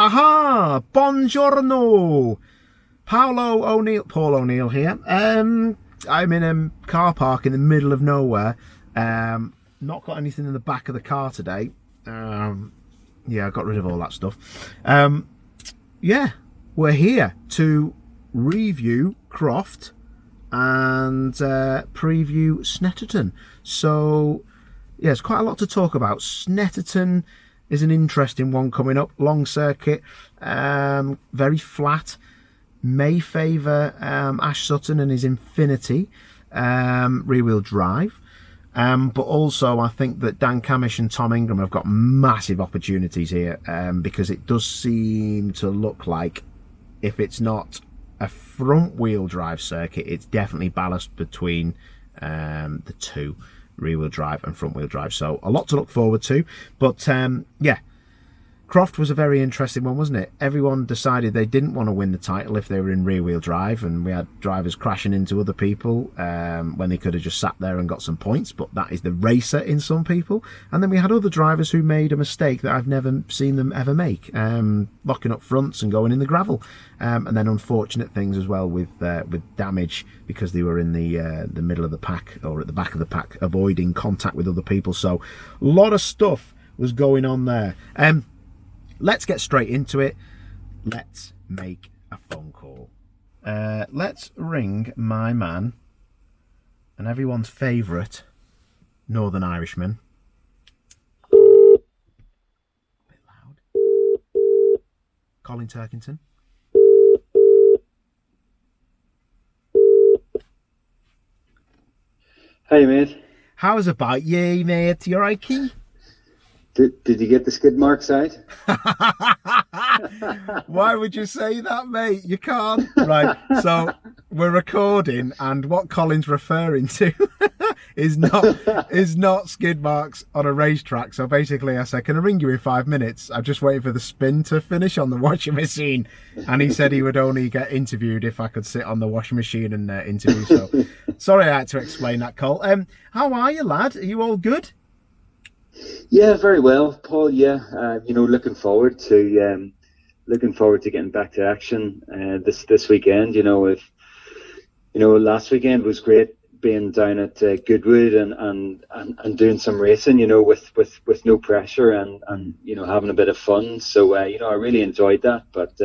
Aha! Buongiorno! Paul O'Neill here. I'm in a car park in the middle of nowhere. Not got anything in the back of the car today. Yeah, I got rid of all that stuff. Yeah, we're here to review Croft and preview Snetterton. So, yeah, there's quite a lot to talk about. Snetterton is an interesting one coming up. Long circuit, very flat. May favour Ash Sutton and his Infinity rear-wheel drive. But also I think that Dan Cammish and Tom Ingram have got massive opportunities here, because it does seem to look like if it's not a front-wheel drive circuit, it's definitely balanced between the two, rear-wheel drive and front-wheel drive. So a lot to look forward to. But yeah, Croft was a very interesting one, wasn't it? Everyone decided they didn't want to win the title if they were in rear-wheel drive, and we had drivers crashing into other people when they could have just sat there and got some points, but that is the racer in some people. And then we had other drivers who made a mistake that I've never seen them ever make, locking up fronts and going in the gravel. And then unfortunate things as well with damage because they were in the middle of the pack or at the back of the pack, avoiding contact with other people. So a lot of stuff was going on there. Let's get straight into it. Let's make a phone call. Let's ring my man and everyone's favourite Northern Irishman. A bit loud. Colin Turkington. Hey, mate. How's about you, mate? You alright, Key? Did you get the skid marks out? Why would you say that, mate? You can't. Right, so we're recording, and what Colin's referring to is not skid marks on a racetrack. So basically I said, can I ring you in 5 minutes? I'm just waiting for the spin to finish on the washing machine. And he said he would only get interviewed if I could sit on the washing machine and interview. So sorry I had to explain that, Cole. How are you, lad? Are you all good? Yeah, very well, Paul. Yeah, looking forward to getting back to action this weekend. Last weekend was great being down at Goodwood and doing some racing. With no pressure and having a bit of fun. So I really enjoyed that. But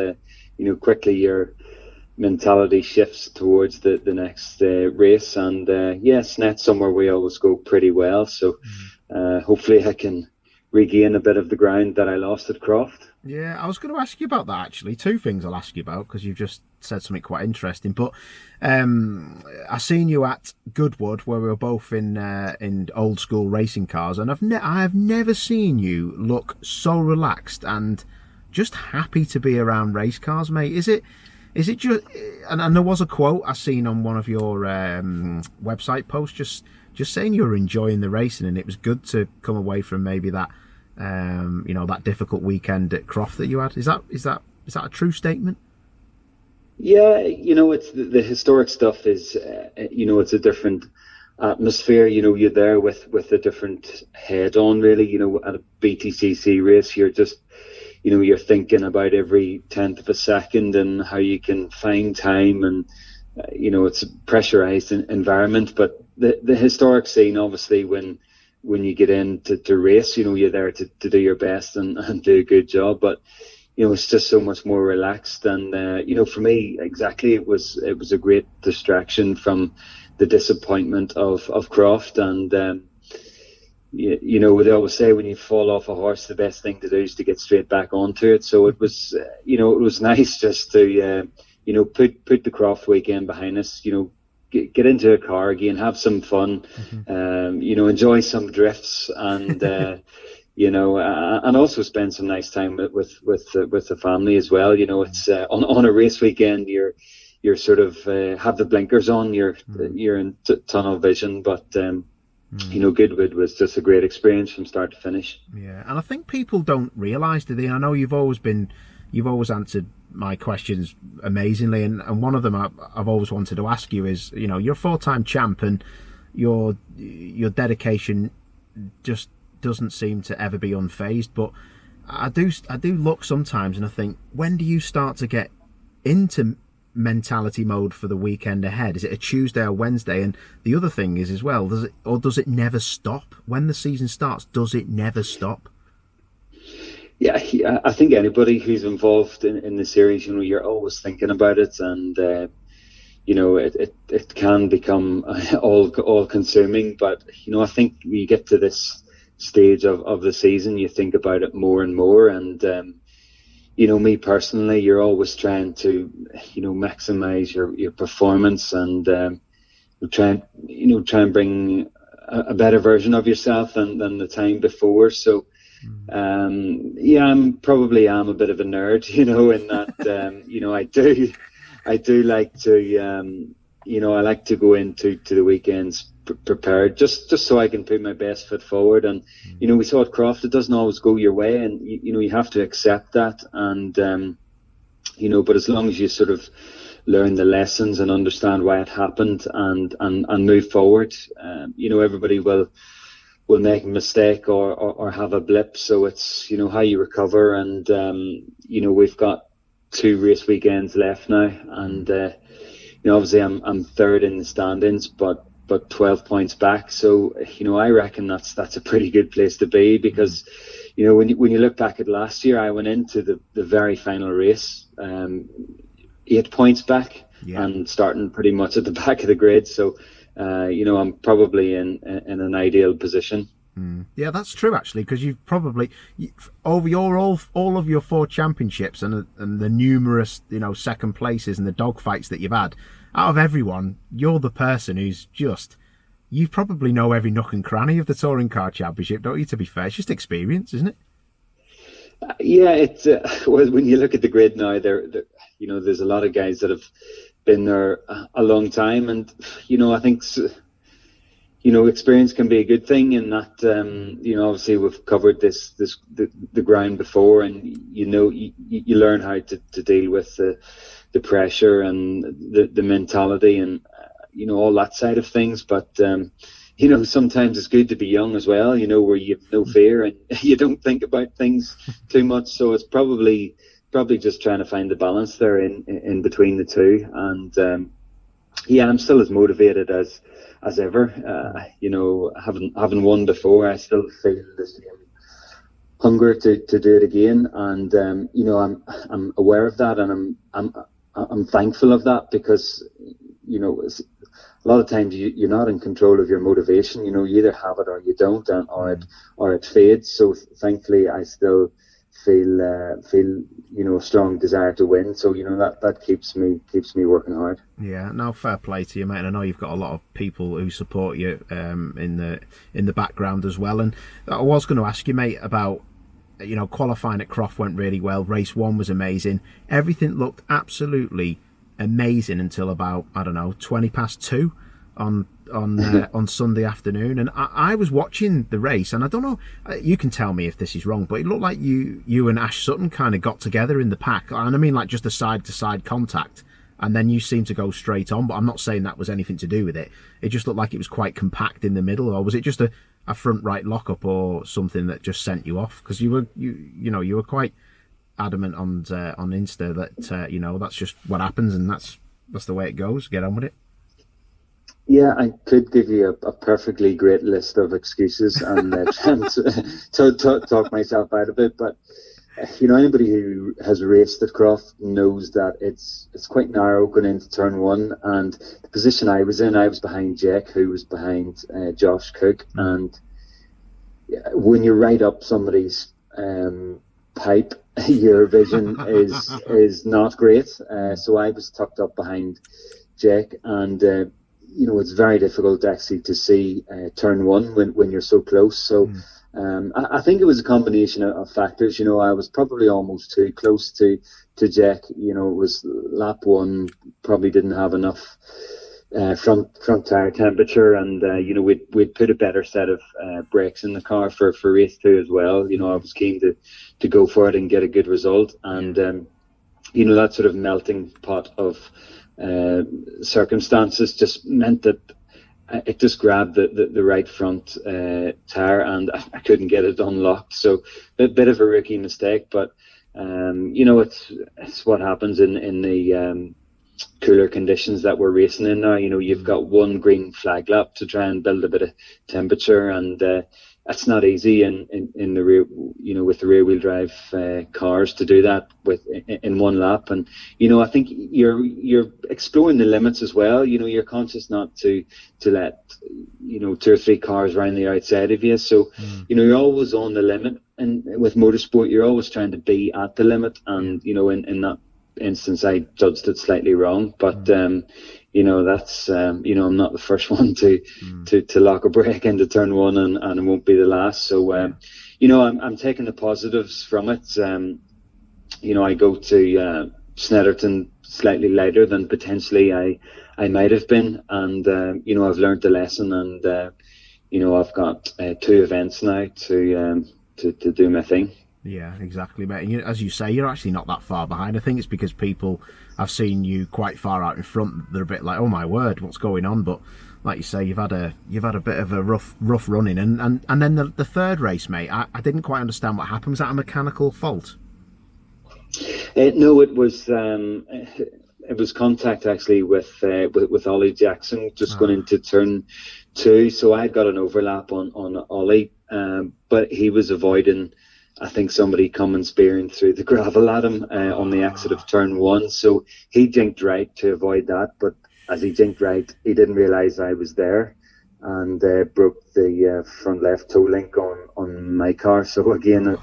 quickly your mentality shifts towards the next race, and Snet's somewhere we always go pretty well. So. Hopefully I can regain a bit of the ground that I lost at Croft. Yeah, I was going to ask you about that, actually. Two things I'll ask you about, because you've just said something quite interesting. But I seen you at Goodwood, where we were both in old school racing cars, and I have never seen you look so relaxed and just happy to be around race cars, mate. Is it just? And there was a quote I seen on one of your website posts just saying you were enjoying the racing, and it was good to come away from maybe that that difficult weekend at Croft that you had. Is that a true statement? Yeah, it's the historic stuff is it's a different atmosphere. You're there with a different head on, really. At a BTCC race, you're just you're thinking about every tenth of a second and how you can find time, and it's a pressurized environment. But the historic scene, obviously, when you get in to race, you're there to do your best and do a good job. But it's just so much more relaxed. And for me, exactly, it was a great distraction from the disappointment of Croft. And they always say when you fall off a horse, the best thing to do is to get straight back onto it. So it was it was nice just to put the Croft weekend behind us. Get into a car again, have some fun, enjoy some drifts, and and also spend some nice time with the family as well. It's on a race weekend, you're sort of have the blinkers on, you're in tunnel vision, but Goodwood was just a great experience from start to finish. Yeah, and I think people don't realise, do they? I know you've always answered my questions amazingly, and one of them I've always wanted to ask you is, you're a 4-time champ, and your dedication just doesn't seem to ever be unfazed. But I do look sometimes and I think, when do you start to get into mentality mode for the weekend ahead? Is it a Tuesday or Wednesday? And the other thing is as well, does it never stop when the season starts? Does it never stop? Yeah, I think anybody who's involved in the series, you're always thinking about it, and it can become all consuming. But I think when you get to this stage of the season, you think about it more and more. And me personally, you're always trying to maximize your performance, and try and bring a better version of yourself than the time before. So I'm a bit of a nerd, in that I do like to I like to go into the weekends prepared, just so I can put my best foot forward. And we saw at Croft, it doesn't always go your way, and you have to accept that. And but as long as you sort of learn the lessons and understand why it happened, and move forward, everybody will make a mistake or have a blip. So it's how you recover. And we've got 2 race weekends left now, and obviously I'm third in the standings, but 12 points back. So I reckon that's a pretty good place to be, because when you look back at last year, I went into the very final race 8 points back, and starting pretty much at the back of the grid. So I'm probably in an ideal position. Yeah, that's true actually, because you've probably over all of your 4 championships and the numerous second places and the dogfights that you've had, out of everyone, you're the person who's you probably know every nook and cranny of the touring car championship, don't you? To be fair, it's just experience, isn't it? Yeah, it's well, when you look at the grid now, there's a lot of guys that have been there a long time, and I think experience can be a good thing in that, obviously we've covered the ground before, and you learn how to deal with the pressure and the mentality and all that side of things. But sometimes it's good to be young as well, where you have no fear and you don't think about things too much. So it's probably just trying to find the balance there in between the two. And I'm still as motivated as ever. Having won before, I still feel the same hunger to do it again. And I'm aware of that, and I'm thankful of that, because a lot of times you're not in control of your motivation. You either have it or you don't, or it fades. So thankfully, I still feel a strong desire to win. So that keeps me working hard. Yeah, no, fair play to you, mate. And I know you've got a lot of people who support you in the background as well. And I was going to ask you, mate, about qualifying at Croft went really well. Race 1 was amazing. Everything looked absolutely amazing until about 2:20 on Sunday afternoon, and I was watching the race, and I don't know, you can tell me if this is wrong, but it looked like you and Ash Sutton kind of got together in the pack, and I mean like just a side to side contact, and then you seemed to go straight on. But I'm not saying that was anything to do with it. It just looked like it was quite compact in the middle. Or was it just a front right lockup or something that just sent you off? Because you were quite adamant on Insta that that's just what happens, and that's the way it goes. Get on with it. Yeah, I could give you a perfectly great list of excuses and to talk myself out of it, but anybody who has raced at Croft knows that it's quite narrow going into turn 1, and the position I was in, I was behind Jack, who was behind Josh Cook, and when you right up somebody's pipe, your vision is not great. So I was tucked up behind Jack, and it's very difficult actually to see turn 1 when you're so close. So I think it was a combination of factors. I was probably almost too close to Jack. It was lap 1, probably didn't have enough front tire temperature, and we'd put a better set of brakes in the car for race 2 as well. I was keen to go for it and get a good result, and that sort of melting pot of circumstances just meant that it just grabbed the right front tire, and I couldn't get it unlocked. So a bit of a rookie mistake, but it's what happens in the cooler conditions that we're racing in now. You've got one green flag lap to try and build a bit of temperature, and that's not easy in the rear, with the rear wheel drive cars to do that in one lap. And I think you're exploring the limits as well. You're conscious not to let 2 or 3 cars around the outside of you. So you're always on the limit, and with motorsport you're always trying to be at the limit. And in that instance I judged it slightly wrong, but that's I'm not the first one to lock a brake into turn one, and it won't be the last. So I'm taking the positives from it. I go to Snetterton slightly lighter than potentially I might have been, and I've learned the lesson, and I've got 2 events now to do my thing. Yeah, exactly, mate. And as you say, you're actually not that far behind. I think it's because people have seen you quite far out in front. They're a bit like, "Oh my word, what's going on?" But like you say, you've had a bit of a rough running, and then the third race, mate. I didn't quite understand what happened. Was that a mechanical fault? No, it was contact actually with Ollie Jackson just going into turn 2. So I got an overlap on Ollie, but he was avoiding, I think, somebody coming spearing through the gravel at him on the exit of turn 1. So he jinked right to avoid that, but as he jinked right, he didn't realise I was there, and broke the front left toe link on my car. So again,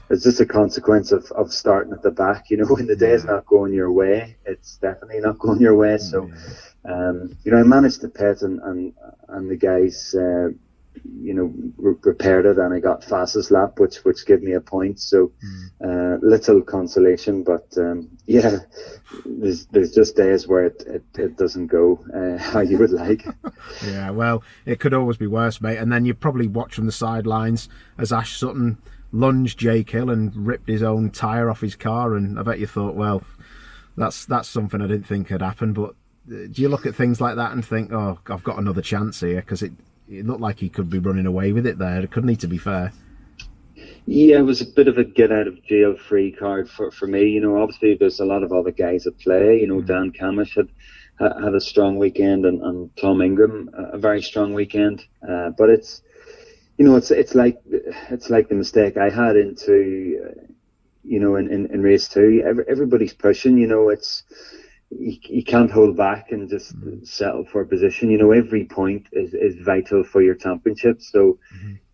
it's just a consequence of starting at the back. When the day's not going your way, it's definitely not going your way. So I managed to pit, and the guys repaired it, and I got fastest lap, which gave me a point. So little consolation, but there's just days where it doesn't go how you would like. Yeah, well, it could always be worse, mate. And then you probably watch from the sidelines as Ash Sutton lunged Jake Hill and ripped his own tyre off his car, and I bet you thought, well, that's something I didn't think had happened. But do you look at things like that and think, oh, I've got another chance here? Because it looked like he could be running away with it there, couldn't he, to be fair? Yeah, it was a bit of a get out of jail free card for me. Obviously there's a lot of other guys at play. Dan Cammish had a strong weekend, and Tom Ingram a very strong weekend. But it's like the mistake I had into in race 2. Everybody's pushing. You can't hold back and just settle for a position. Every point is vital for your championship. So,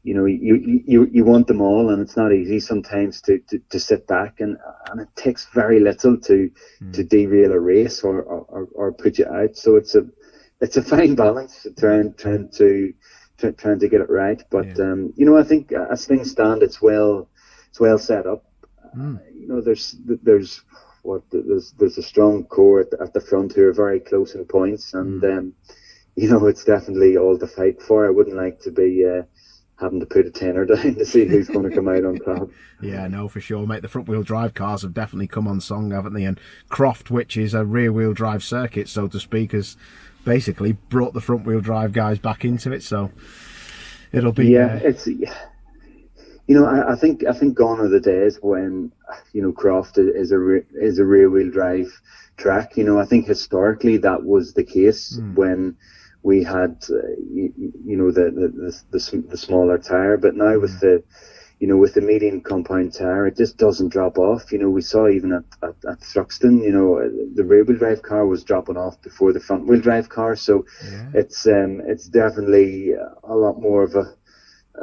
you want them all, and it's not easy sometimes to sit back, and it takes very little to derail a race or put you out. So it's a fine balance, trying to get it right. But I think as things stand, it's well set up. There's a strong core at the front who are very close in points, and it's definitely all to fight for. I wouldn't like to be having to put a tenner down to see who's going to come out on top. Yeah, no, for sure, mate. The front wheel drive cars have definitely come on song, haven't they? And Croft, which is a rear wheel drive circuit, so to speak, has basically brought the front wheel drive guys back into it. So it'll be I think gone are the days when Croft is a rear wheel drive track. I think historically that was the case when we had the smaller tire, but now with the medium compound tire, it just doesn't drop off. We saw even at Thruxton, the rear wheel drive car was dropping off before the front wheel drive car. So it's definitely a lot more of a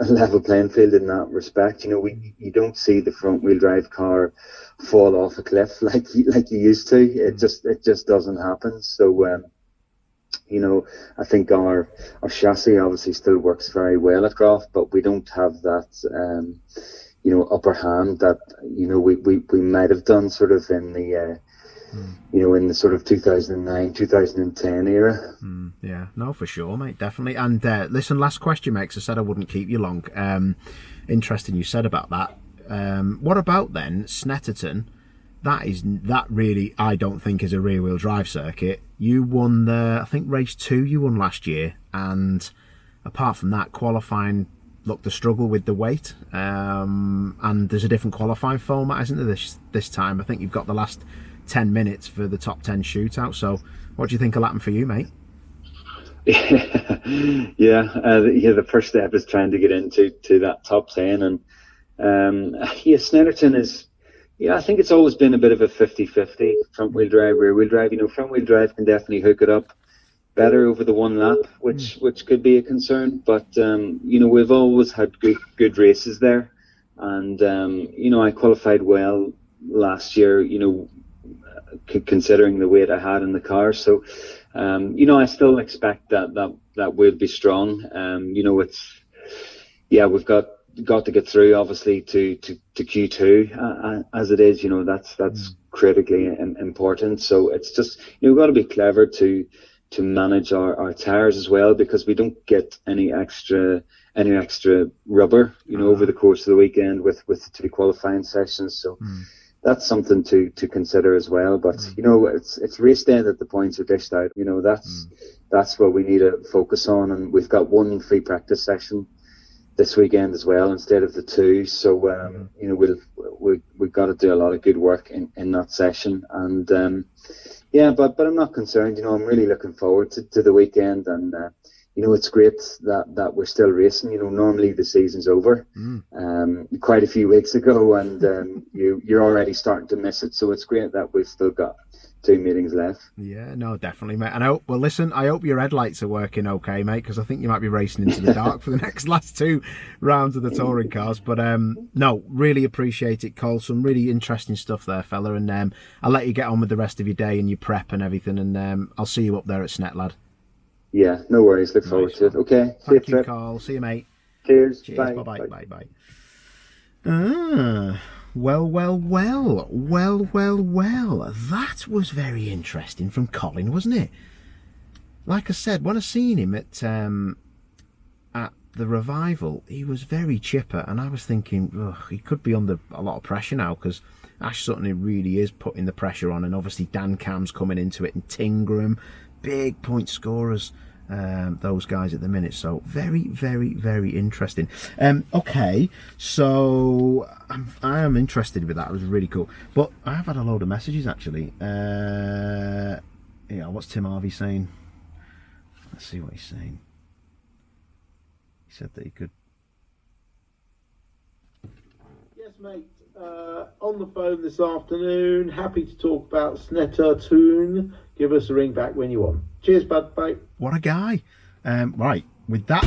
level playing field in that respect. You don't see the front wheel drive car fall off a cliff like you used to. It just doesn't happen. So I think our chassis obviously still works very well at Croft, but we don't have that upper hand that we might have done sort of in the in the sort of 2009, 2010 era. Yeah, no, for sure, mate, definitely. And listen, last question, mate, 'cause I said I wouldn't keep you long. Interesting you said about that. What about then Snetterton? that really, I don't think, is a rear-wheel drive circuit. You won I think race 2 you won last year, and apart from that, qualifying looked a struggle with the weight. And there's a different qualifying format, isn't there, this time? I think you've got the last 10 minutes for the top 10 shootout. So what do you think will happen for you, mate? The first step is trying to get into that top 10, and Snetterton is, I think it's always been a bit of a 50-50 front wheel drive, rear wheel drive. Front wheel drive can definitely hook it up better over the one lap, which could be a concern, but we've always had good races there, and I qualified well last year, considering the weight I had in the car. So I still expect that we'll be strong. We've got to get through, obviously, to Q2 as it is. That's critically important. So it's just, we've got to be clever to manage our tires as well, because we don't get any extra rubber over the course of the weekend with the 2 qualifying sessions. So that's something to consider as well. But it's race day that the points are dished out. That's what we need to focus on, and we've got 1 free practice session this weekend as well instead of the 2. So we've got to do a lot of good work in that session, and but I'm not concerned. I'm really looking forward to the weekend, and it's great that we're still racing. Normally the season's over quite a few weeks ago, and you're already starting to miss it. So it's great that we've still got 2 meetings left. Yeah, no, definitely, mate. And I hope your headlights are working okay, mate, because I think you might be racing into the dark for the last 2 rounds of the touring cars. But no, really appreciate it, Cole. Some really interesting stuff there, fella. And I'll let you get on with the rest of your day and your prep and everything. And I'll see you up there at Snet, lad. Yeah, no worries. Look forward to it. Okay. Thank you, Carl. See you, mate. Cheers. Bye. Bye. Well. That was very interesting from Colin, wasn't it? Like I said, when I seen him at the revival, he was very chipper, and I was thinking, he could be under a lot of pressure now, because Ash Sutton really is putting the pressure on, and obviously Dan Cam's coming into it, and Tingram, big point scorers, those guys at the minute. So very, very, very interesting. Okay, so I am interested with that. It was really cool, but I have had a load of messages actually. What's Tim Harvey saying? Let's see what he's saying. He said that he could. Yes, mate. On the phone this afternoon. Happy to talk about Snetterton. Give us a ring back when you want. Cheers, bud. Bye. What a guy. Right, with that,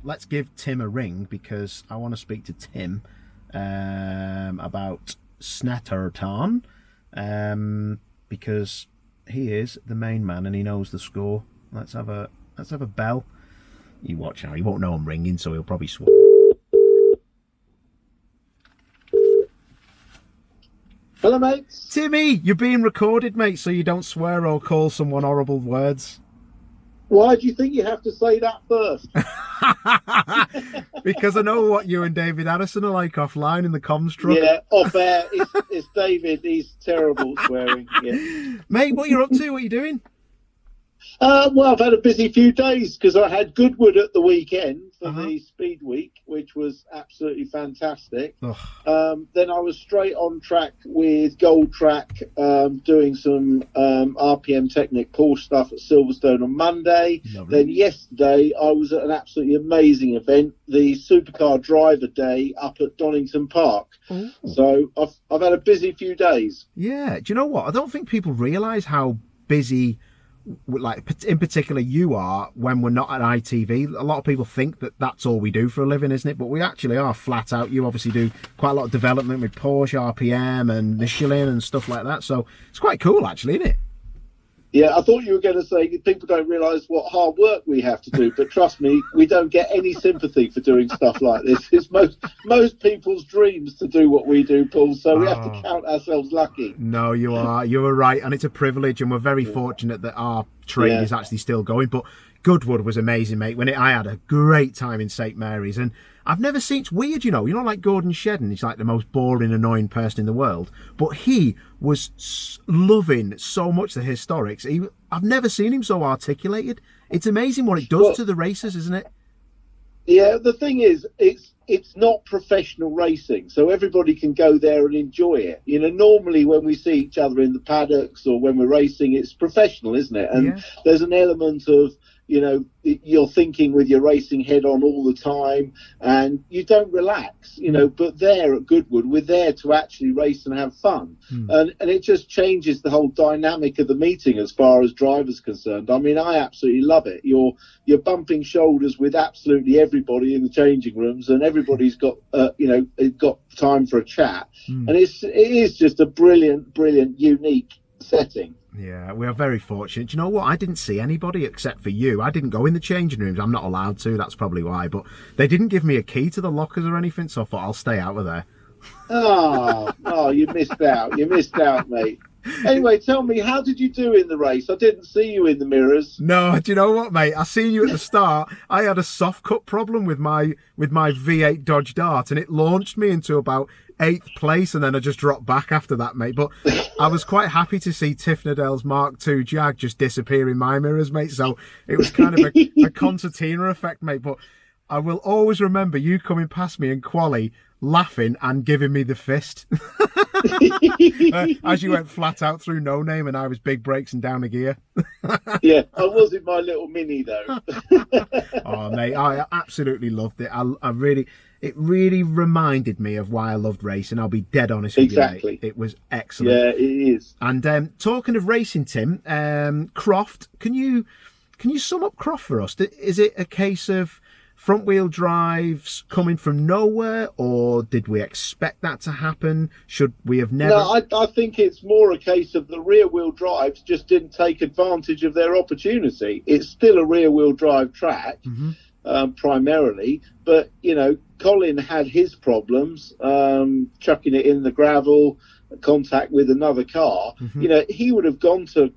let's give Tim a ring, because I want to speak to Tim about Snetterton, because he is the main man and he knows the score. Let's have a bell. You watch now. He won't know I'm ringing, so he'll probably swear. Hello, mate. Timmy, you're being recorded, mate, so you don't swear or call someone horrible words. Why do you think you have to say that first? Because I know what you and David Addison are like offline in the comms truck. Yeah, off air. It's David. He's terrible at swearing. Yeah. Mate, what you're up to? What are you doing? Well, I've had a busy few days because I had Goodwood at the weekend for the Speed Week, which was absolutely fantastic. Then I was straight on track with Gold Track, doing some RPM Technic Porsche stuff at Silverstone on Monday. Lovely. Then yesterday I was at an absolutely amazing event, the Supercar Driver Day up at Donington Park. Ooh. So I've had a busy few days. Yeah, do you know what? I don't think people realise how busy, like in particular, you are when we're not at ITV. A lot of people think that that's all we do for a living, isn't it? But we actually are flat out. You obviously do quite a lot of development with Porsche, RPM and Michelin and stuff like that. So it's quite cool, actually, isn't it? Yeah, I thought you were going to say people don't realise what hard work we have to do, but trust me, we don't get any sympathy for doing stuff like this. It's most people's dreams to do what we do, Paul, so we have to count ourselves lucky. No, you are right, and it's a privilege, and we're very fortunate that our trade is actually still going. But Goodwood was amazing, mate. I had a great time in St Mary's, and I've never seen, it's weird, you know, like Gordon Shedden, he's like the most boring, annoying person in the world, but he was loving so much the historics. I've never seen him so articulated. It's amazing what it does to the racers, isn't it? Yeah, the thing is, it's not professional racing, so everybody can go there and enjoy it. You know, normally when we see each other in the paddocks or when we're racing, it's professional, isn't it? And there's an element of, you know, you're thinking with your racing head on all the time and you don't relax, you know, but there at Goodwood, we're there to actually race and have fun. And it just changes the whole dynamic of the meeting as far as drivers concerned. I mean, I absolutely love it. You're bumping shoulders with absolutely everybody in the changing rooms, and everybody's got, got time for a chat. And it is just a brilliant, unique setting. Yeah, we are very fortunate. Do you know what? I didn't see anybody except for you. I didn't go in the changing rooms. I'm not allowed to. That's probably why. But they didn't give me a key to the lockers or anything, so I thought I'll stay out of there. Oh, you missed out. You missed out, mate. Anyway, tell me, how did you do in the race? I didn't see you in the mirrors. No, do you know what, mate? I seen you at the start. I had a soft cut problem with my V8 Dodge Dart, and it launched me into about 8th place, and then I just dropped back after that, mate. But I was quite happy to see Tiff Nadell's Mark II Jag just disappear in my mirrors, mate. So it was kind of a concertina effect, mate. But I will always remember you coming past me in quali, laughing and giving me the fist. As you went flat out through No Name and I was big brakes and down a gear. Yeah, I was in my little Mini though. Oh mate, I absolutely loved it. It really reminded me of why I loved racing. I'll be dead honest with you, mate. It was excellent. Yeah, it is. And talking of racing, Tim, Croft, can you sum up Croft for us? Is it a case of front wheel drives coming from nowhere, or did we expect that to happen? Should we have never? No, I think it's more a case of the rear wheel drives just didn't take advantage of their opportunity. It's still a rear wheel drive track, primarily, but you know, Colin had his problems, chucking it in the gravel, contact with another car. You know, he would have gone to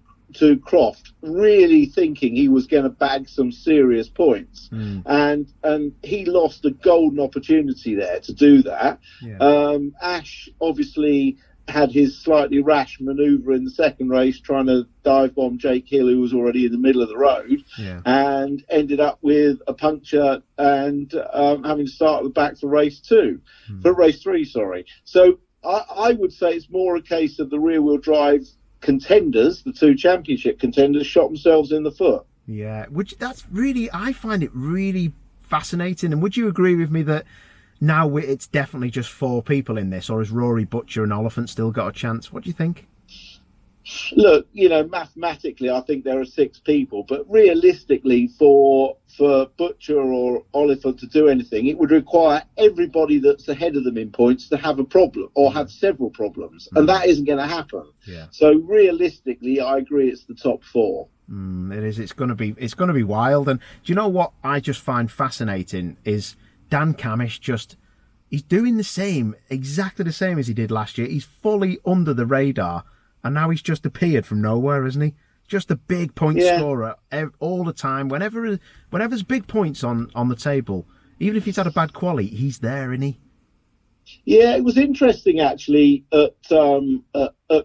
Croft really thinking he was going to bag some serious points, and he lost a golden opportunity there to do that. Ash obviously had his slightly rash manoeuvre in the second race, trying to dive bomb Jake Hill, who was already in the middle of the road, and ended up with a puncture and having to start at the back for race three. So I would say it's more a case of the rear wheel drive contenders, the two championship contenders, shot themselves in the foot. Yeah, I find it really fascinating. And would you agree with me that now it's definitely just 4 people in this, or has Rory, Butcher and Oliphant still got a chance? What do you think? Look, you know, mathematically I think there are 6 people, but realistically for Butcher or Oliphant to do anything, it would require everybody that's ahead of them in points to have a problem or have several problems, and that isn't going to happen. So realistically I agree it's the top 4. It is. It's going to be wild. And do you know what I just find fascinating is Dan Cammish he's doing exactly the same as he did last year. He's fully under the radar, and now he's just appeared from nowhere, isn't he? Just a big point scorer all the time. Whenever there's big points on the table, even if he's had a bad quali, he's there, isn't he? Yeah, it was interesting actually at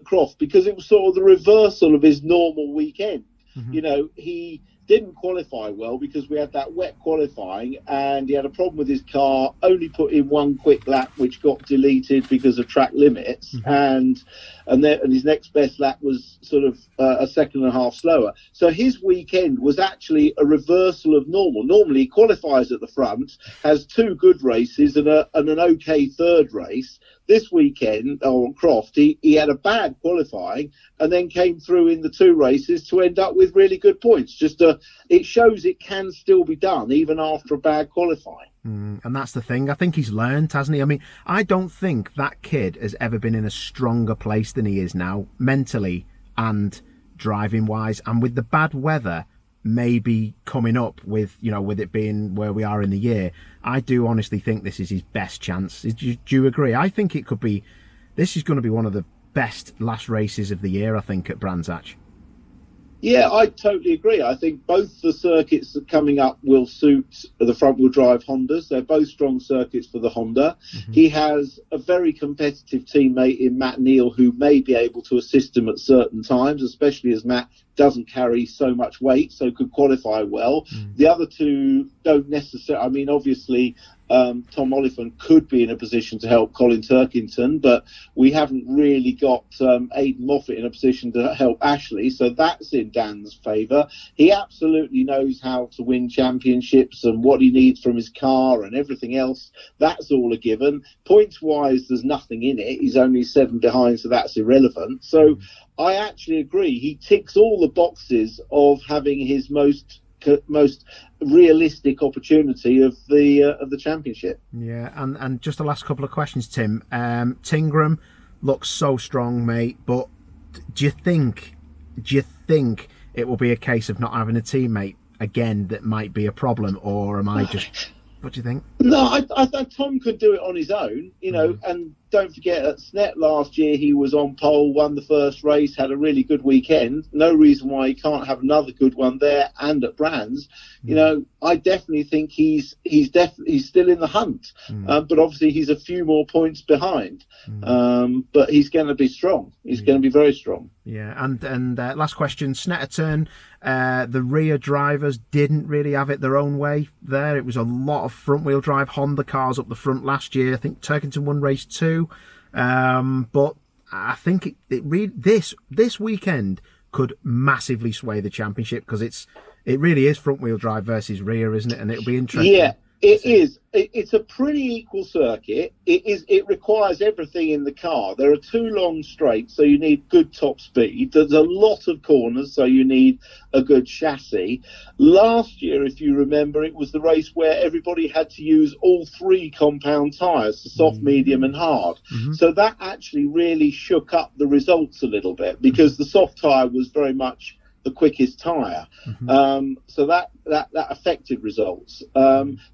Croft, because it was sort of the reversal of his normal weekend. You know, he didn't qualify well because we had that wet qualifying, and he had a problem with his car, only put in one quick lap which got deleted because of track limits, and his next best lap was sort of a second and a half slower. So his weekend was actually a reversal of normal. Normally he qualifies at the front, has 2 good races and an okay third race. This weekend on Croft, he had a bad qualifying and then came through in the 2 races to end up with really good points. It shows it can still be done even after a bad qualifying. And that's the thing. I think he's learned, hasn't he? I mean, I don't think that kid has ever been in a stronger place than he is now, mentally and driving wise. And with the bad weather maybe coming up with it being where we are in the year, I do honestly think this is his best chance. Do you agree? I think this is going to be one of the best last races of the year, I think, at Brands Hatch. Yeah, I totally agree. I think both the circuits that coming up will suit the front-wheel drive Hondas. They're both strong circuits for the Honda. Mm-hmm. He has a very competitive teammate in Matt Neal who may be able to assist him at certain times, especially as Matt doesn't carry so much weight, so could qualify well. The other two don't necessarily... I mean, obviously... Tom Oliphant could be in a position to help Colin Turkington, but we haven't really got Aidan Moffat in a position to help Ashley, so that's in Dan's favour. He absolutely knows how to win championships and what he needs from his car and everything else. That's all a given. Points-wise, there's nothing in it. He's only 7 behind, so that's irrelevant. So I actually agree. He ticks all the boxes of having his most realistic opportunity of the championship. Yeah, and just the last couple of questions, Tim. Tingram looks so strong, mate, but do you think it will be a case of not having a teammate again that might be a problem, or am I just... What do you think? No, I think Tom could do it on his own, you know, and don't forget at Snet last year he was on pole, won the first race, had a really good weekend. No reason why he can't have another good one there and at Brands. You know, I definitely think he's still in the hunt, but obviously he's a few more points behind. But he's going to be strong. He's going to be very strong. Yeah, and last question, Snetterton. The rear drivers didn't really have it their own way there. It was a lot of front-wheel drive Honda cars up the front last year. I think Turkington won race 2. But I think this weekend could massively sway the championship, because it really is front-wheel drive versus rear, isn't it? And it'll be interesting. Yeah, it is. It's a pretty equal circuit. It requires everything in the car. There are 2 long straights, so you need good top speed. There's a lot of corners, so you need a good chassis. Last year, if you remember, it was the race where everybody had to use all 3 compound tyres, the soft, medium and hard. So that actually really shook up the results a little bit, because the soft tyre was very much the quickest tyre. So that affected results.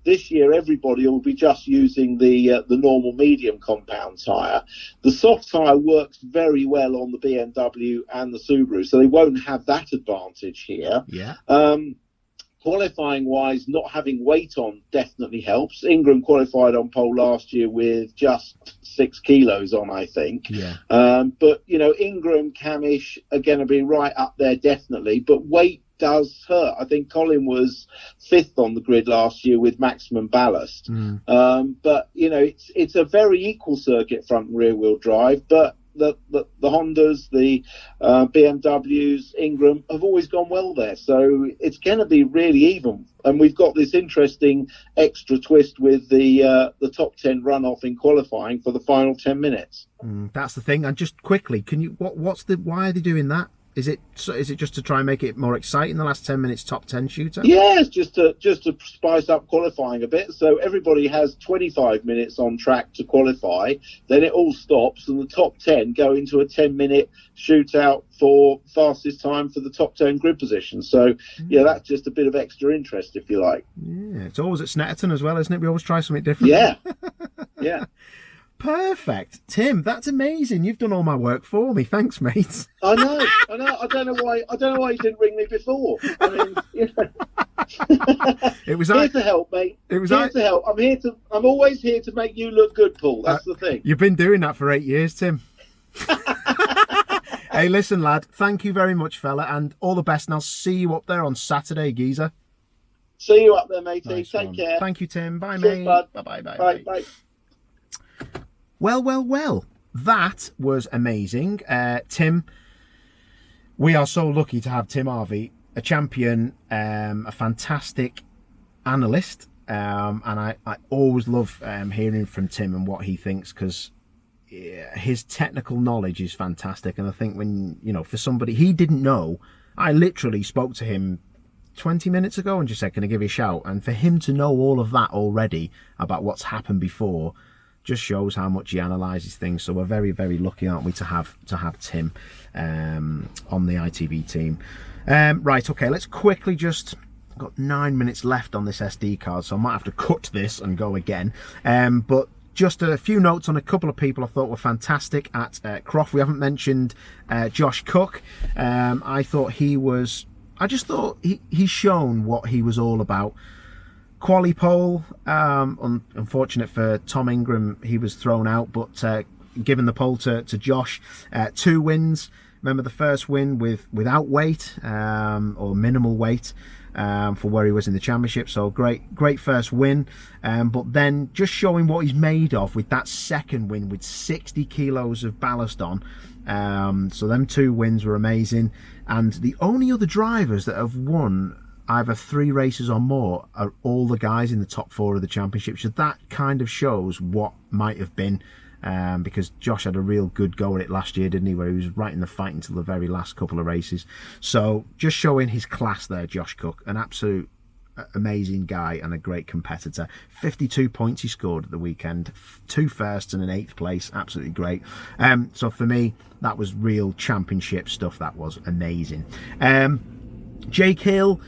This year everybody will be just using the normal medium compound tyre. The soft tyre works very well on the BMW and the Subaru, so they won't have that advantage here. Qualifying wise, not having weight on definitely helps. Ingram qualified on pole last year with just 6 kilos on, I think. But you know, Ingram, Cammish are going to be right up there definitely, but weight does hurt. I think Colin was 5th on the grid last year with maximum ballast. But you know, it's a very equal circuit, front and rear wheel drive, but the Hondas, the BMWs, Ingram have always gone well there, so it's going to be really even. And we've got this interesting extra twist with the top 10 runoff in qualifying for the final 10 minutes. That's the thing. And just quickly, can you why are they doing that? Is it just to try and make it more exciting, the last 10 minutes top 10 shooter? Yeah, it's just to spice up qualifying a bit. So everybody has 25 minutes on track to qualify. Then it all stops, and the top 10 go into a 10-minute shootout for fastest time for the top 10 grid position. So yeah, that's just a bit of extra interest, if you like. Yeah, it's always at Snetterton as well, isn't it? We always try something different. Yeah. Perfect, Tim. That's amazing. You've done all my work for me. Thanks, mate. I know. I don't know why you didn't ring me before. I mean, you know. It was here to help, mate. To help. I'm always here to make you look good, Paul. That's the thing. You've been doing that for 8 years, Tim. Hey, listen, lad. Thank you very much, fella, and all the best. And I'll see you up there on Saturday, geezer. See you up there, matey. Nice Take one. care. Thank you, Tim. Bye, Cheers, mate. bud. Bye. Bye. Well. That was amazing. Tim, we are so lucky to have Tim Harvey, a champion, a fantastic analyst. And I always love hearing from Tim and what he thinks, because his technical knowledge is fantastic. And I think when, you know, for somebody he didn't know, I literally spoke to him 20 minutes ago and just said, can I give you a shout? And for him to know all of that already about what's happened before just shows how much he analyses things. So we're very, very lucky, aren't we, to have Tim on the ITV team. Right, okay, let's quickly just... I've got 9 minutes left on this SD card, so I might have to cut this and go again. But just a few notes on a couple of people I thought were fantastic at Croft. We haven't mentioned Josh Cook. I just thought he's shown what he was all about. Quali pole, unfortunate for Tom Ingram, he was thrown out, but given the pole to Josh. 2 wins. Remember the first win without weight or minimal weight for where he was in the championship. So great first win. But then just showing what he's made of with that second win with 60 kilos of ballast on. So them 2 wins were amazing. And the only other drivers that have won either 3 races or more are all the guys in the top 4 of the championship. So that kind of shows what might have been. Because Josh had a real good go at it last year, didn't he, where he was right in the fight until the very last couple of races. So just showing his class there, Josh Cook, an absolute amazing guy and a great competitor. 52 points he scored at the weekend, 2 firsts and an 8th place, absolutely great. So for me, that was real championship stuff. That was amazing. Jake Hill,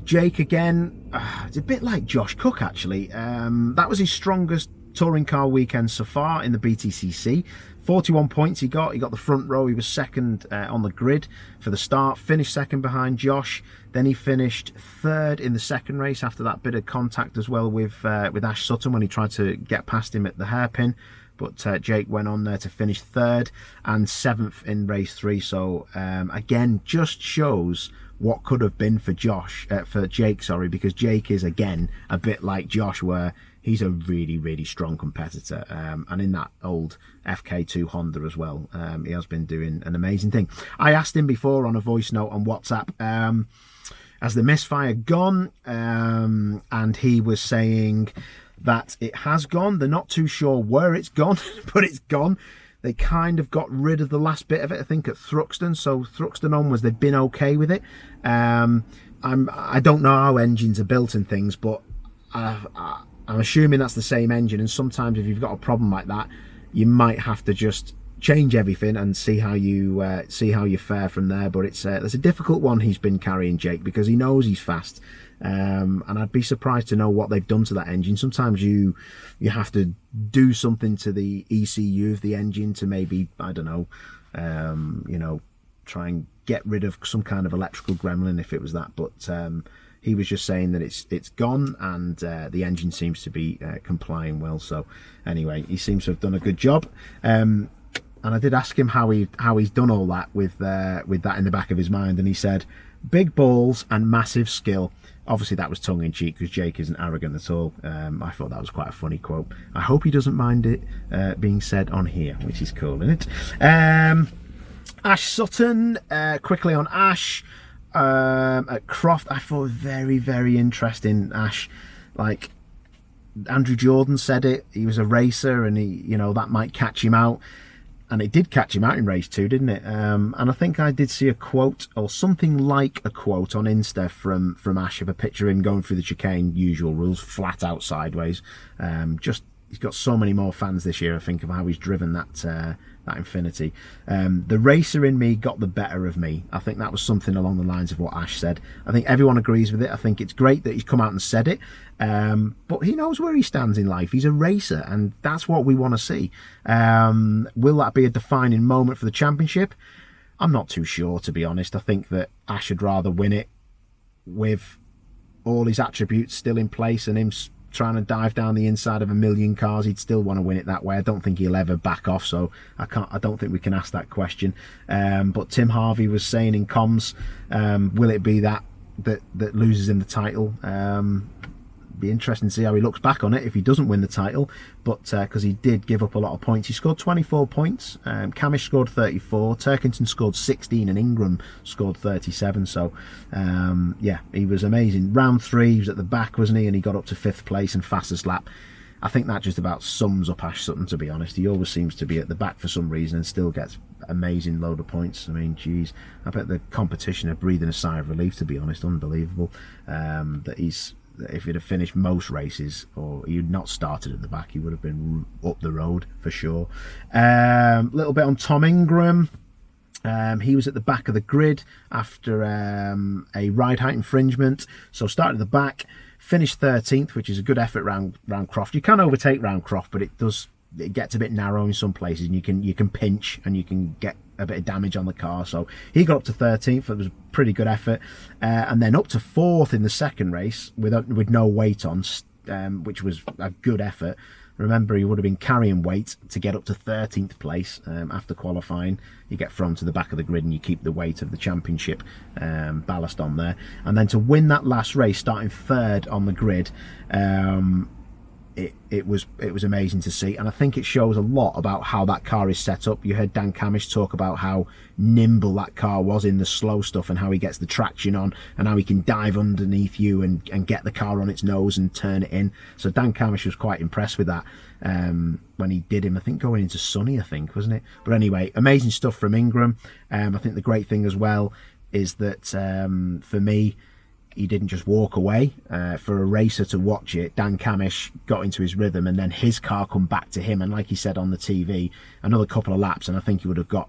Jake again, it's a bit like Josh Cook actually. That was his strongest touring car weekend so far in the BTCC. 41 points he got the front row. He was second on the grid for the start, finished second behind Josh, then he finished third in the second race after that bit of contact as well with Ash Sutton when he tried to get past him at the hairpin. But Jake went on there to finish third and 7th in race 3. So again, just shows what could have been for Jake, because Jake is again a bit like Josh, where he's a really strong competitor, and in that old FK2 Honda as well. He has been doing an amazing thing. I asked him before on a voice note on WhatsApp, has the misfire gone? And he was saying that it has gone. They're not too sure where it's gone, but it's gone. They kind of got rid of the last bit of it, I think, at Thruxton. So Thruxton onwards, they've been okay with it. I don't know how engines are built and things, but I'm assuming that's the same engine. And sometimes if you've got a problem like that, you might have to just change everything and see how you fare from there. But it's a difficult one he's been carrying, Jake, because he knows he's fast. And I'd be surprised to know what they've done to that engine. Sometimes you have to do something to the ECU of the engine to maybe, I don't know, try and get rid of some kind of electrical gremlin if it was that. But he was just saying that it's gone, and the engine seems to be complying well. So anyway, he seems to have done a good job. And I did ask him how he's done all that with that in the back of his mind, and he said big balls and massive skill. Obviously that was tongue-in-cheek because Jake isn't arrogant at all. I thought that was quite a funny quote. I hope he doesn't mind it being said on here, which is cool, isn't it? Ash Sutton, quickly on Ash at Croft. I thought very interesting. Ash, like Andrew Jordan said it, he was a racer and he, that might catch him out. And it did catch him out in race 2, didn't it? And I think I did see a quote or something like a quote on Insta from Ash of a picture of him going through the chicane, usual rules, flat out sideways. He's got so many more fans this year, I think, of how he's driven that Infinity. The racer in me got the better of me. I think that was something along the lines of what Ash said. I think everyone agrees with it. I think it's great that he's come out and said it. But he knows where he stands in life. He's a racer, and that's what we want to see. Will that be a defining moment for the championship? I'm not too sure, to be honest. I think that Ash would rather win it with all his attributes still in place and him trying to dive down the inside of a million cars. He'd still want to win it that way. I don't think he'll ever back off, so I don't think we can ask that question. But Tim Harvey was saying in comms, will it be that loses him the title? Be interesting to see how he looks back on it if he doesn't win the title, but because he did give up a lot of points. He scored 24 points. Cammish scored 34, Turkington scored 16, and Ingram scored 37. So yeah, he was amazing. Round 3, he was at the back, wasn't he? And he got up to 5th place and fastest lap. I think that just about sums up Ash Sutton, to be honest. He always seems to be at the back for some reason and still gets amazing load of points. I mean, geez, I bet the competition are breathing a sigh of relief, to be honest. Unbelievable that if he'd have finished most races, or he'd not started at the back, he would have been up the road for sure. Little bit on Tom Ingram. He was at the back of the grid after a ride height infringement, so started at the back, Finished 13th, which is a good effort round Croft. You can overtake round Croft, but it gets a bit narrow in some places, and you can pinch and you can get a bit of damage on the car. So he got up to 13th. It was a pretty good effort, and then up to 4th in the second race with no weight on, which was a good effort. Remember, he would have been carrying weight to get up to 13th place. After qualifying, you get thrown to the back of the grid and you keep the weight of the championship ballast on there. And then to win that last race, starting 3rd on the grid, it was amazing to see. And I think it shows a lot about how that car is set up. You heard Dan Cammish talk about how nimble that car was in the slow stuff, and how he gets the traction on, and how he can dive underneath you and get the car on its nose and turn it in. So Dan Cammish was quite impressed with that when he did him, I think going into Sunny, wasn't it? But anyway, amazing stuff from Ingram. I think the great thing as well is that for me, he didn't just walk away. For a racer to watch it, Dan Cammish got into his rhythm, and then his car come back to him, and like he said on the TV, another couple of laps and I think he would have got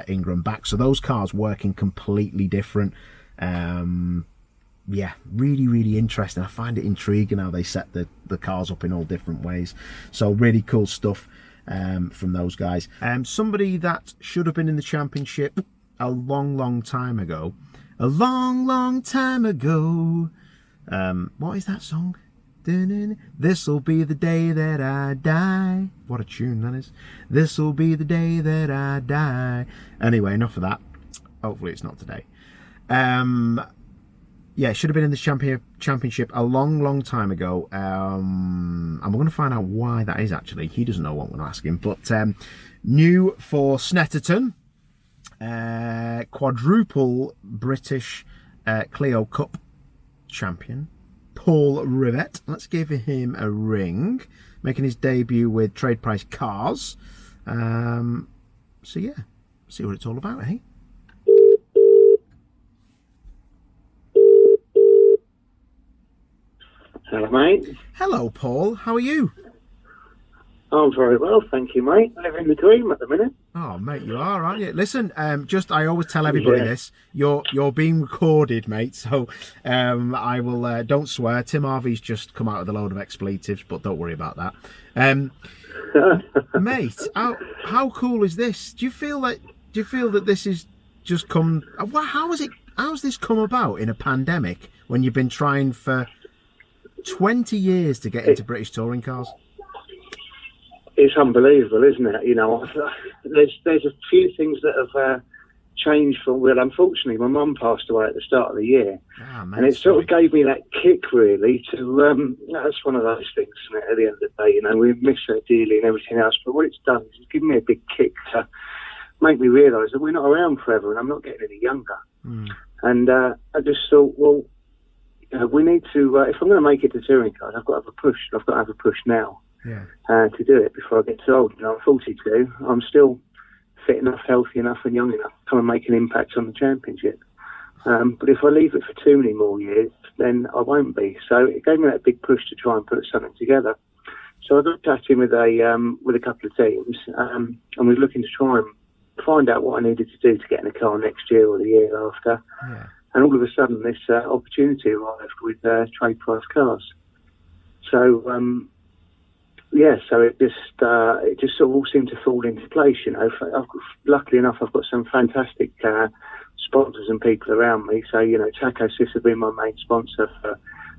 Ingram back. So those cars working completely different. Yeah, really interesting. I find it intriguing how they set the cars up in all different ways. So really cool stuff from those guys. Somebody that should have been in the championship a long time ago. A long time ago. What is that song? This'll be the day that I die. What a tune that is. This'll be the day that I die. Anyway, enough of that. Hopefully it's not today. Yeah, should have been in this championship a long time ago. And we're going to find out why that is, actually. He doesn't know what we're going to ask him. But new for Snetterton. Quadruple British Clio Cup champion Paul Rivett. Let's give him a ring, making his debut with Trade Price Cars. So yeah, see what it's all about, eh? Hello, mate. Hello, Paul. How are you? I'm very well, thank you, mate. Living the dream at the minute. Oh, mate, you are, aren't you? Listen, I always tell everybody this. You're being recorded, mate. So I will. Don't swear. Tim Harvey's just come out with a load of expletives, but don't worry about that. Mate, how cool is this? Do you feel that this is just come? How's this come about in a pandemic when you've been trying for 20 years to get into British touring cars? It's unbelievable, isn't it? You know, there's a few things that have changed for. Well, unfortunately, my mum passed away at the start of the year, and it sort of gave me that kick, really. To that's one of those things, isn't it? At the end of the day, you know, we miss her dearly and everything else. But what it's done is it's given me a big kick to make me realise that we're not around forever, and I'm not getting any younger. And I just thought, well, we need to. If I'm going to make it to touring cars, I've got to have a push. I've got to have a push now. To do it before I get too old. You know, I'm 42. I'm still fit enough, healthy enough, and young enough to come and make an impact on the championship. But if I leave it for too many more years, then I won't be. So it gave me that big push to try and put something together. So I got chatting with a couple of teams, and we were looking to try and find out what I needed to do to get in a car next year or the year after. And all of a sudden, this opportunity arrived with Trade Price Cars. So. So it just sort of all seemed to fall into place, you know. Luckily enough, I've got some fantastic sponsors and people around me. So, you know, Taco Sis have been my main sponsor for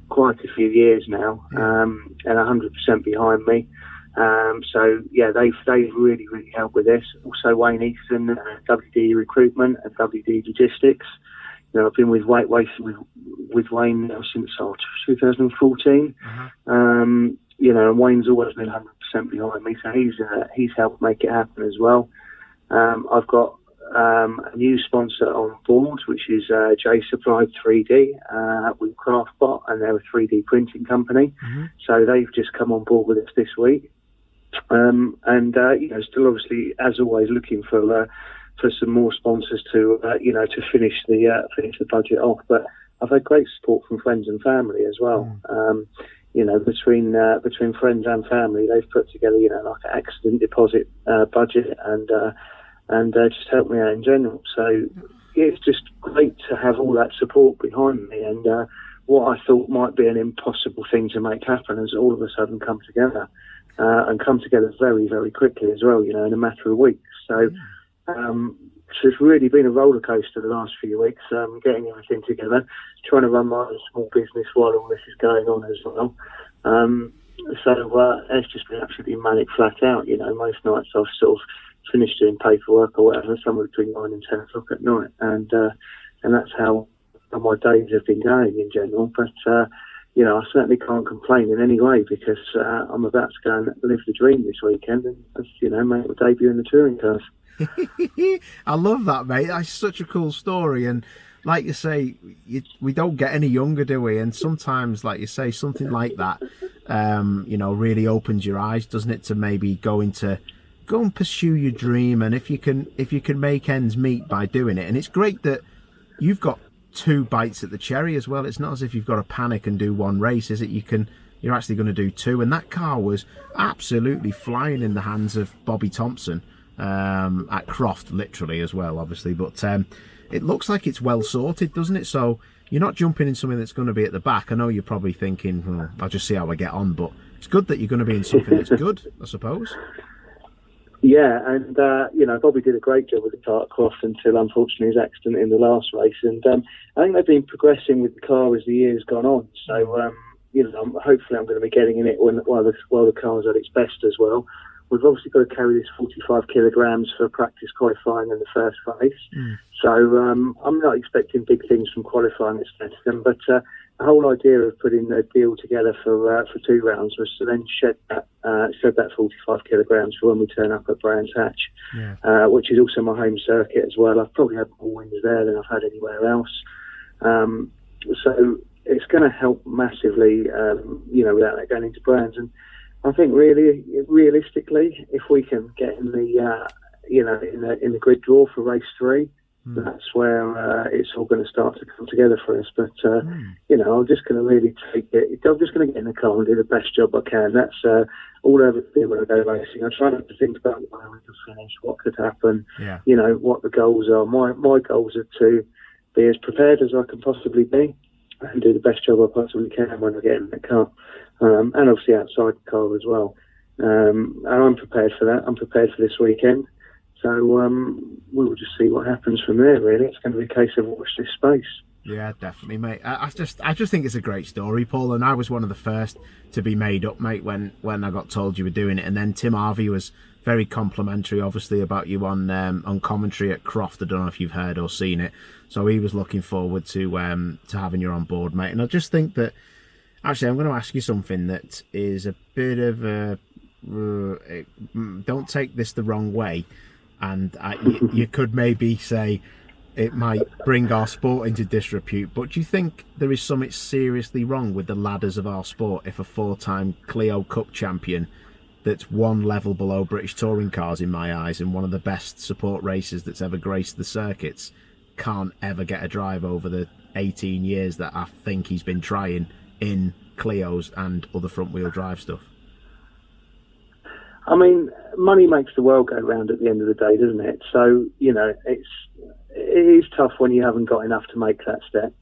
quite a few years now, and 100% behind me. So, yeah, they've really helped with this. Also, Wayne Easton, WD Recruitment and WD Logistics. You know, I've been with Wayne now since 2014. You know, and Wayne's always been 100% behind me, so he's helped make it happen as well. I've got a new sponsor on board, which is J Supplied 3D with Croft, and they're a 3D printing company. So they've just come on board with us this week. You know, still obviously, as always, looking for some more sponsors to to finish the budget off. But I've had great support from friends and family as well. You know, between friends and family, they've put together, you know, like an accident deposit budget and just helped me out in general. So yeah, it's just great to have all that support behind me. And what I thought might be an impossible thing to make happen has all of a sudden come together, and come together very, very quickly as well, in a matter of weeks. So, so it's really been a roller coaster the last few weeks, getting everything together, trying to run my own small business while all this is going on as well. So it's just been absolutely manic flat out. Most nights I've sort of finished doing paperwork or whatever, somewhere between 9 and 10 o'clock at night, and that's how my days have been going in general. But I certainly can't complain in any way, because I'm about to go and live the dream this weekend and make my debut in the touring cars. I love that, mate. That's such a cool story, and like you say, we don't get any younger, do we? And sometimes, like you say, something like that, really opens your eyes, doesn't it, to maybe go and pursue your dream. And if you can make ends meet by doing it, and it's great that you've got 2 bites at the cherry as well. It's not as if you've got to panic and do 1 race, is it? You're actually going to do 2, and that car was absolutely flying in the hands of Bobby Thompson at Croft, literally as well, obviously. But it looks like it's well sorted, doesn't it? So you're not jumping in something that's going to be at the back. I know you're probably thinking, I'll just see how I get on, but it's good that you're going to be in something that's good, I suppose. Yeah, and Bobby did a great job with the car at Croft until, unfortunately, his accident in the last race. And I think they've been progressing with the car as the year's gone on. So hopefully I'm going to be getting in it while the car's at its best as well. We've obviously got to carry this 45 kilograms for practice qualifying in the first race. So I'm not expecting big things from qualifying at Snetterton, but the whole idea of putting a deal together for 2 rounds was to then shed that 45 kilograms for when we turn up at Brands Hatch, which is also my home circuit as well. I've probably had more wins there than I've had anywhere else. So it's going to help massively, without that going into Brands. And I think realistically, if we can get in the in the grid draw for race 3, that's where it's all going to start to come together for us. But I'm just going to really take it. I'm just going to get in the car and do the best job I can. That's all I ever do when I go racing. I try not to think about where we could finish, what could happen, what the goals are. My goals are to be as prepared as I can possibly be and do the best job I possibly can when I get in the car. And obviously outside the car as well. And I'm prepared for that. I'm prepared for this weekend. So we'll just see what happens from there, really. It's going to be a case of watch this space. Yeah, definitely, mate. I just think it's a great story, Paul, and I was one of the first to be made up, mate, when I got told you were doing it. And then Tim Harvey was very complimentary, obviously, about you on commentary at Croft. I don't know if you've heard or seen it. So he was looking forward to having you on board, mate. And I just think that, actually, I'm going to ask you something that is a bit of a... don't take this the wrong way. And you could maybe say it might bring our sport into disrepute, but do you think there is something seriously wrong with the ladders of our sport if a 4-time Clio Cup champion that's 1 level below British touring cars in my eyes and one of the best support racers that's ever graced the circuits can't ever get a drive over the 18 years that I think he's been trying in Clios and other front wheel drive stuff? I mean, money makes the world go round at the end of the day, doesn't it? So, it is tough when you haven't got enough to make that step.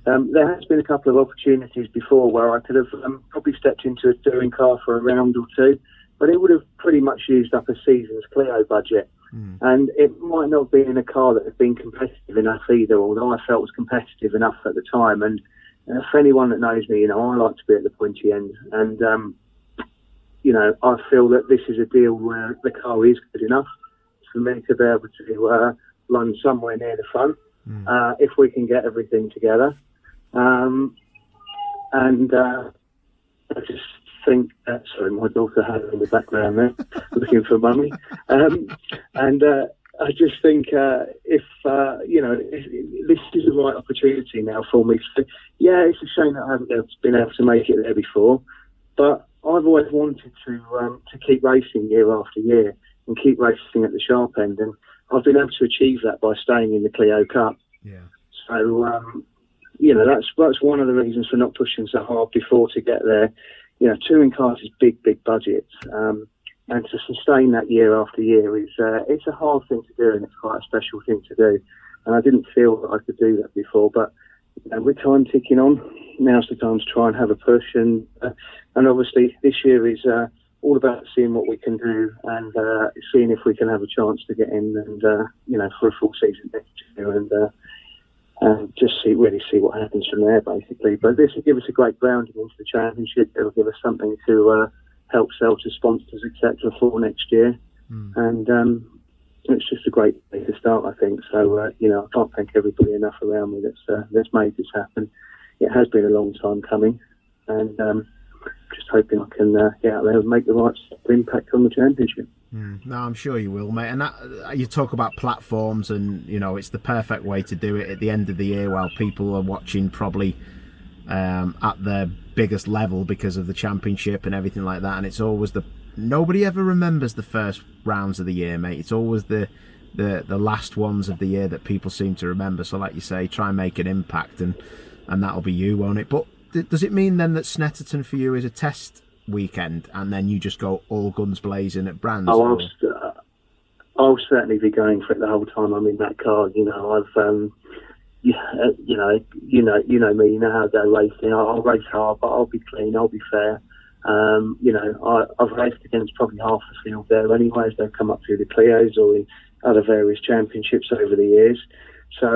There has been a couple of opportunities before where I could have probably stepped into a touring car for a round or 2, but it would have pretty much used up a season's Clio budget. And it might not be in a car that had been competitive enough either, although I felt was competitive enough at the time. And for anyone that knows me, I like to be at the pointy end. And, I feel that this is a deal where the car is good enough for me to be able to run somewhere near the front if we can get everything together. And I just think that, sorry, my daughter had in the background there looking for mummy. I just think if this is the right opportunity now for me. So, yeah, it's a shame that I haven't been able to make it there before, but I've always wanted to keep racing year after year and keep racing at the sharp end, and I've been able to achieve that by staying in the Clio Cup. Yeah. So, that's one of the reasons for not pushing so hard before to get there. Touring cars is big budgets, and to sustain that year after year is it's a hard thing to do, and it's quite a special thing to do. And I didn't feel that I could do that before, but with time ticking on, now's the time to try and have a push. And obviously this year is all about seeing what we can do and seeing if we can have a chance to get in and, for a full season next year and just really see what happens from there, basically. But this will give us a great grounding into the championship. It'll give us something to help sell to sponsors, etc., for next year. And it's just a great way to start, I think. So, I can't thank everybody enough around me that's made this happen. It has been a long time coming, and just hoping I can get out there and make the right impact on the championship. No, I'm sure you will, mate. And you talk about platforms, and it's the perfect way to do it at the end of the year while people are watching probably at their biggest level because of the championship and everything like that. And it's always nobody ever remembers the first rounds of the year, mate. It's always the last ones of the year that people seem to remember. So, like you say, try and make an impact, and that'll be you, won't it? But does it mean then that Snetterton for you is a test weekend, and then you just go all guns blazing at Brands? I'll certainly be going for it the whole time I'm in that car. I've you know me, you know how I go racing. I'll race hard, but I'll be clean, I'll be fair. I've raced against probably half the field there anyway, as they've come up through the Clios or in other various championships over the years. So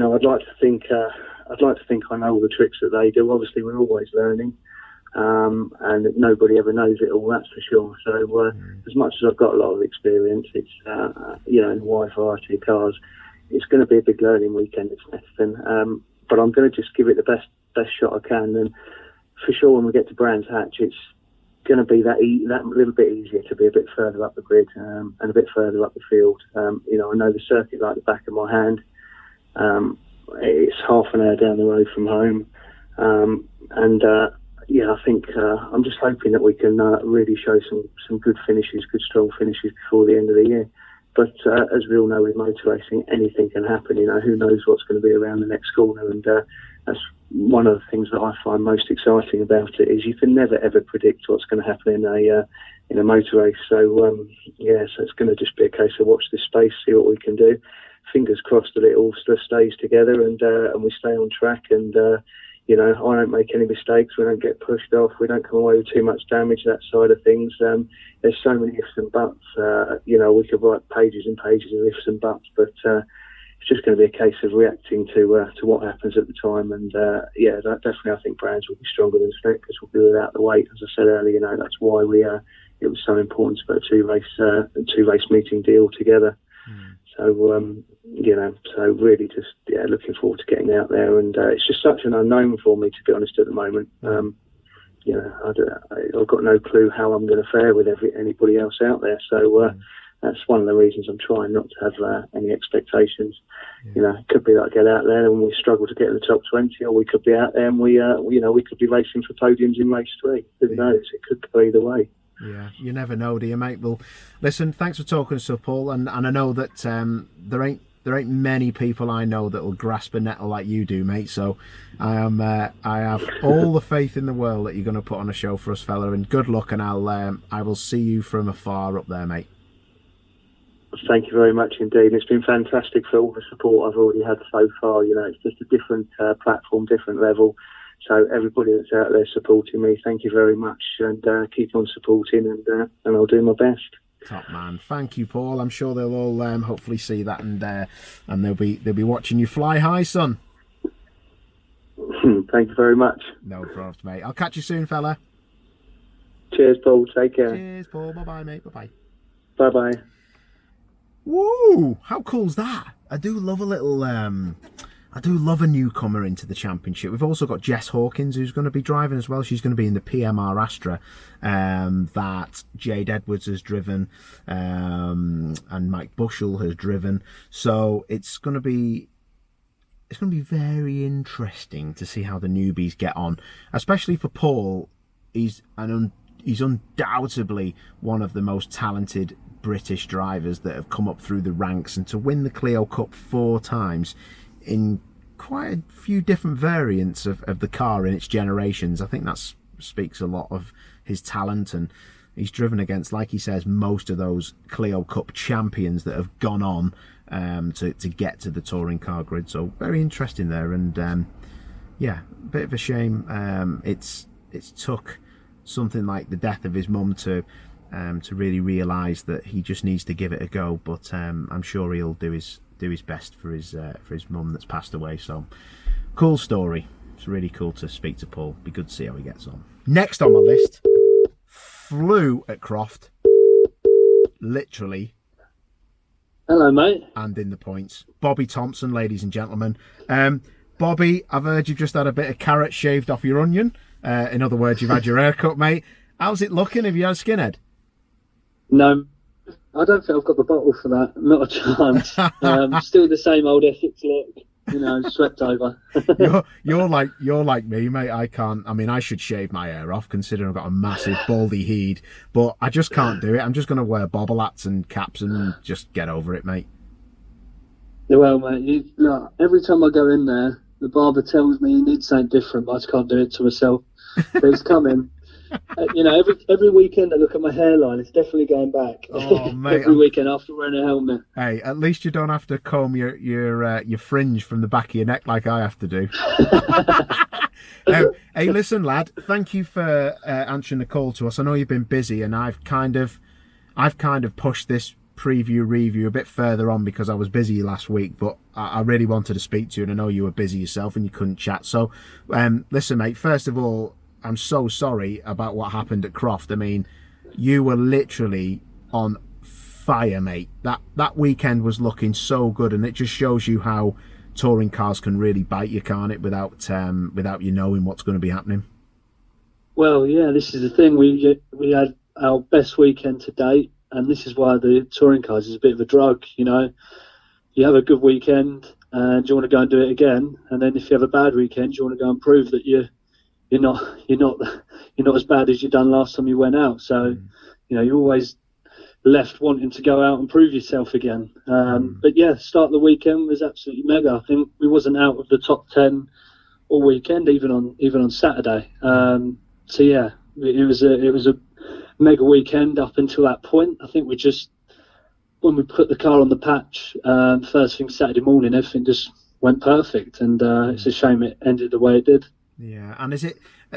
I'd like to think I know all the tricks that they do. Obviously, we're always learning, and nobody ever knows it all. That's for sure. So as much as I've got a lot of experience, it's in a wide variety of cars, it's going to be a big learning weekend at Snetterton. But I'm going to just give it the best shot I can, and for sure when we get to Brands Hatch, it's going to be that little bit easier to be a bit further up the grid and a bit further up the field. I know the circuit like the back of my hand. It's half an hour down the road from home, I think I'm just hoping that we can really show some good finishes, good strong finishes before the end of the year. But as we all know with motor racing, anything can happen. Who knows what's going to be around the next corner, and that's one of the things that I find most exciting about it, is you can never ever predict what's going to happen in a motor race. So so it's going to just be a case of watch this space, see what we can do. Fingers crossed that it all stays together and we stay on track, and I don't make any mistakes. We don't get pushed off. We don't come away with too much damage, that side of things. There's so many ifs and buts. We could write pages and pages of ifs and buts, but it's just going to be a case of reacting to what happens at the time. And definitely I think Brands will be stronger than Snett because we'll be without the weight. As I said earlier, that's why it was so important to put a two race meeting deal together. So, so really just, looking forward to getting out there. And it's just such an unknown for me, to be honest, at the moment. I've got no clue how I'm going to fare with anybody else out there. So that's one of the reasons I'm trying not to have any expectations. It could be that I get out there and we struggle to get in the top 20, or we could be out there and we could be racing for podiums in race 3. Who knows? It could go either way. Yeah, you never know, do you, mate? Well, listen, thanks for talking to us, Paul, and I know that there ain't many people I know that will grasp a nettle like you do, mate. So I have all the faith in the world that you're going to put on a show for us, fella. And good luck, and I will see you from afar up there, mate. Thank you very much indeed. It's been fantastic for all the support I've already had so far. It's just a different platform, different level. So everybody that's out there supporting me, thank you very much, and keep on supporting, and I'll do my best. Top man, thank you, Paul. I'm sure they'll all hopefully see that, and they'll be watching you fly high, son. Thank you very much. No problem, mate. I'll catch you soon, fella. Cheers, Paul. Take care. Cheers, Paul. Bye bye, mate. Bye bye. Bye bye. Woo! How cool's that? I do love a little. I do love a newcomer into the championship. We've also got Jess Hawkins, who's going to be driving as well. She's going to be in the PMR Astra that Jade Edwards has driven and Mike Bushell has driven. So it's going to be very interesting to see how the newbies get on, especially for Paul. He's undoubtedly one of the most talented British drivers that have come up through the ranks, and to win the Clio Cup 4 times in quite a few different variants of the car in its generations, I think that speaks a lot of his talent. And he's driven against, like he says, most of those Clio Cup champions that have gone on to get to the touring car grid. So very interesting there, and yeah, a bit of a shame. It's took something like the death of his mum to really realise that he just needs to give it a go. But I'm sure he'll do his best for his mum that's passed away. So cool story. It's really cool to speak to Paul. Be good to see how he gets on. Next on my list, flew at Croft, literally. Hello, mate. And in the points, Bobby Thompson, ladies and gentlemen. Bobby, I've heard you've just had a bit of carrot shaved off your onion. In other words, you've had your hair cut, mate. How's it looking? Have you had a skinhead? No, I don't think I've got the bottle for that. Not a chance. Still the same old Essex look. You know, swept over. you're like me, mate. I can't. I mean, I should shave my hair off, considering I've got a massive baldy head, but I just can't do it. I'm just going to wear bobble hats and caps and just get over it, mate. Well, mate, look, every time I go in there, the barber tells me he needs something different, but I just can't do it to myself. But it's coming. You know, every weekend I look at my hairline, it's definitely going back. Oh, mate, every weekend after wearing a helmet. Hey, at least you don't have to comb your fringe from the back of your neck like I have to do. Hey, listen, lad, thank you for answering the call to us. I know you've been busy, and I've kind of pushed this review a bit further on because I was busy last week, but I really wanted to speak to you, and I know you were busy yourself and you couldn't chat. So, listen, mate, first of all, I'm so sorry about what happened at Croft. I mean, you were literally on fire, mate. That weekend was looking so good, and it just shows you how touring cars can really bite you, can't it, without you knowing what's going to be happening. Well, yeah, this is the thing. We had our best weekend to date, and this is why the touring cars is a bit of a drug. You know, you have a good weekend, and you want to go and do it again, and then if you have a bad weekend, you want to go and prove that you're not as bad as you done last time you went out. So, you know, you're always left wanting to go out and prove yourself again. But yeah, start of the weekend was absolutely mega. I think we wasn't out of the top 10 all weekend, even on Saturday. So yeah, it was a mega weekend up until that point. I think when we put the car on the patch, first thing Saturday morning, everything just went perfect, and it's a shame it ended the way it did. Yeah, and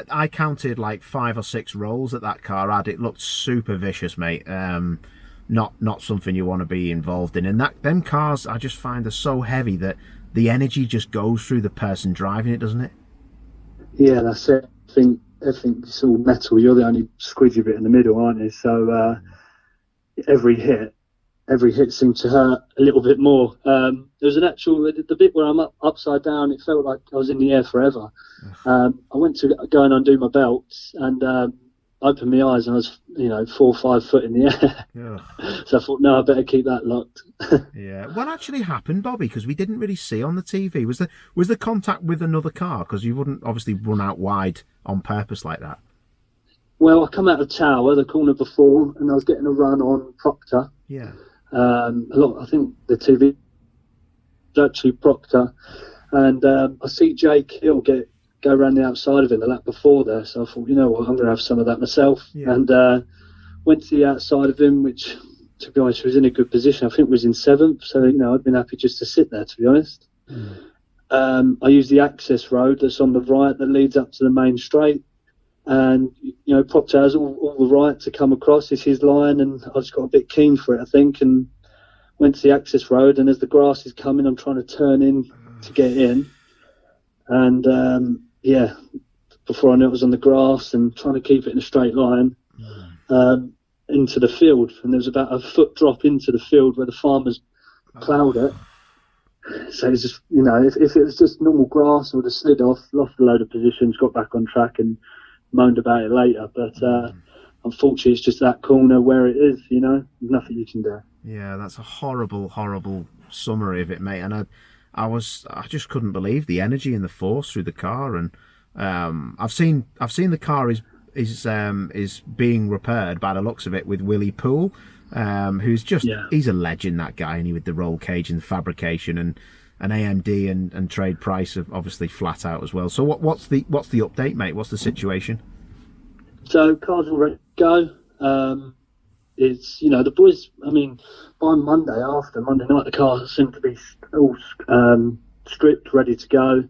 I counted like 5 or 6 rolls that car had. It looked super vicious, mate. Not something you want to be involved in. And them cars, I just find, are so heavy that the energy just goes through the person driving it, doesn't it? Yeah, that's it. I think everything's all metal. You're the only squidgy bit in the middle, aren't you? So every hit seemed to hurt a little bit more. There was the bit where I'm upside down, it felt like I was in the air forever. I went to go and undo my belts and opened my eyes, and I was, 4 or 5 foot in the air. Yeah. So I thought, no, I better keep that locked. Yeah. What actually happened, Bobby? Because we didn't really see on the TV. Was the contact with another car? Because you wouldn't obviously run out wide on purpose like that. Well, I come out of tower, the corner before, and I was getting a run on Proctor. Yeah. I think the TV was actually Proctor, and I see Jake Hill go around the outside of him the lap before there, so I thought, you know what, I'm going to have some of that myself. Yeah. And went to the outside of him, which, to be honest, was in a good position. I think was in 7th, so I'd been happy just to sit there, to be honest. I used the access road that's on the right that leads up to the main straight, and Proctor has all the right to come across. It's his line, and I just got a bit keen for it, I think, and went to the access road. And as the grass is coming, I'm trying to turn in to get in, and before I knew it, was on the grass and trying to keep it in a straight line into the field. And there was about a foot drop into the field where the farmers ploughed it. So it's just, if it was just normal grass, I would have slid off, lost a load of positions, got back on track and moaned about it later. But unfortunately, it's just that corner where it is, there's nothing you can do. Yeah, that's a horrible summary of it, mate. And I just couldn't believe the energy and the force through the car. And I've seen the car is being repaired by the looks of it with Willie Poole, who's just he's a legend, that guy, and he with the roll cage and fabrication and AMD and trade price of obviously flat out as well. So what's the update, mate? What's the situation? So cars all ready to go. It's, the boys, I mean, by Monday night, the car seemed to be all stripped, ready to go.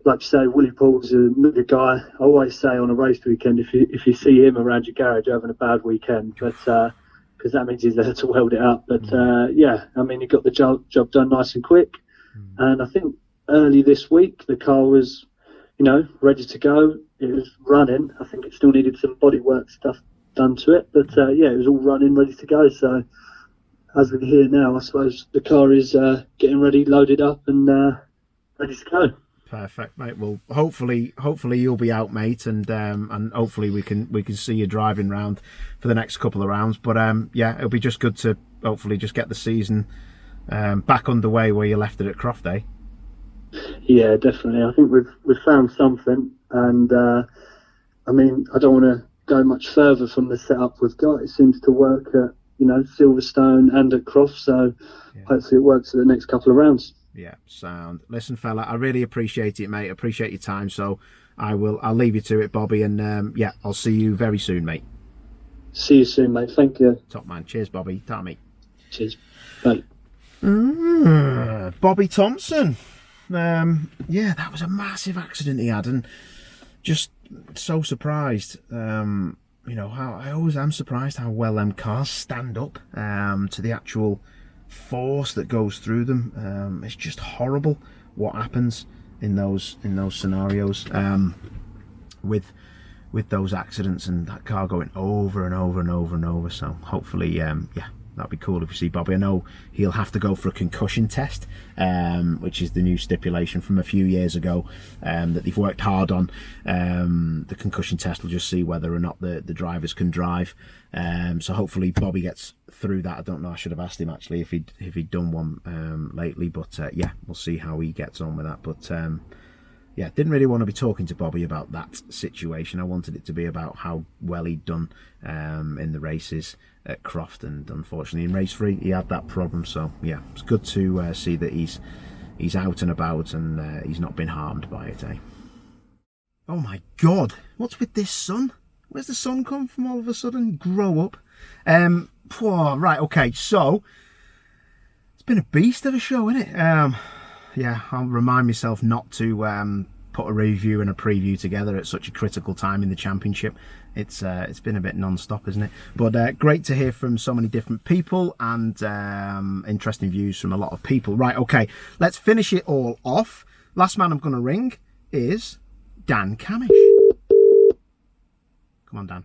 Like you say, Willie Paul's a good guy. I always say on a race weekend, if you see him around your garage, you're having a bad weekend, but because that means he's there to weld it up. But I mean, he got the job done nice and quick. And I think early this week the car was, ready to go. It was running. I think it still needed some bodywork stuff done to it, but it was all running, ready to go. So as we hear now, I suppose the car is getting ready, loaded up, and ready to go. Perfect, mate. Well, hopefully you'll be out, mate, and hopefully we can see you driving round for the next couple of rounds. But it'll be just good to hopefully just get the season back underway where you left it at Croft, eh? Yeah, definitely. I think we've found something, and I mean, I don't want to go much further from the setup we've got. It seems to work at Silverstone and at Croft, so hopefully it works at the next couple of rounds. Yeah, sound. Listen, fella, I really appreciate it, mate. Appreciate your time. So I'll leave you to it, Bobby, and I'll see you very soon, mate. See you soon, mate. Thank you. Top man. Cheers, Bobby. Ta, mate. Cheers. Bye. Bobby Thompson. That was a massive accident he had, and just so surprised. How I always am surprised how well them cars stand up to the actual force that goes through them. It's just horrible what happens in those scenarios with those accidents, and that car going over and over and over and over. So hopefully that'd be cool if we see Bobby. I know he'll have to go for a concussion test, which is the new stipulation from a few years ago that they've worked hard on. The concussion test will just see whether or not the drivers can drive. So hopefully Bobby gets through that. I don't know, I should have asked him actually if he'd done one lately, but we'll see how he gets on with that. But didn't really want to be talking to Bobby about that situation. I wanted it to be about how well he'd done in the races at Croft, and unfortunately in race 3 he had that problem. So it's good to see that he's out and about and he's not been harmed by it, eh? Oh my god, what's with this sun? Where's the sun come from all of a sudden? Grow up. Right, okay, so it's been a beast of a show, isn't it? I'll remind myself not to put a review and a preview together at such a critical time in the championship. It's been a bit non-stop, isn't it? But great to hear from so many different people, and interesting views from a lot of people. Right, okay, let's finish it all off. Last man I'm going to ring is Dan Cammish. Come on, Dan.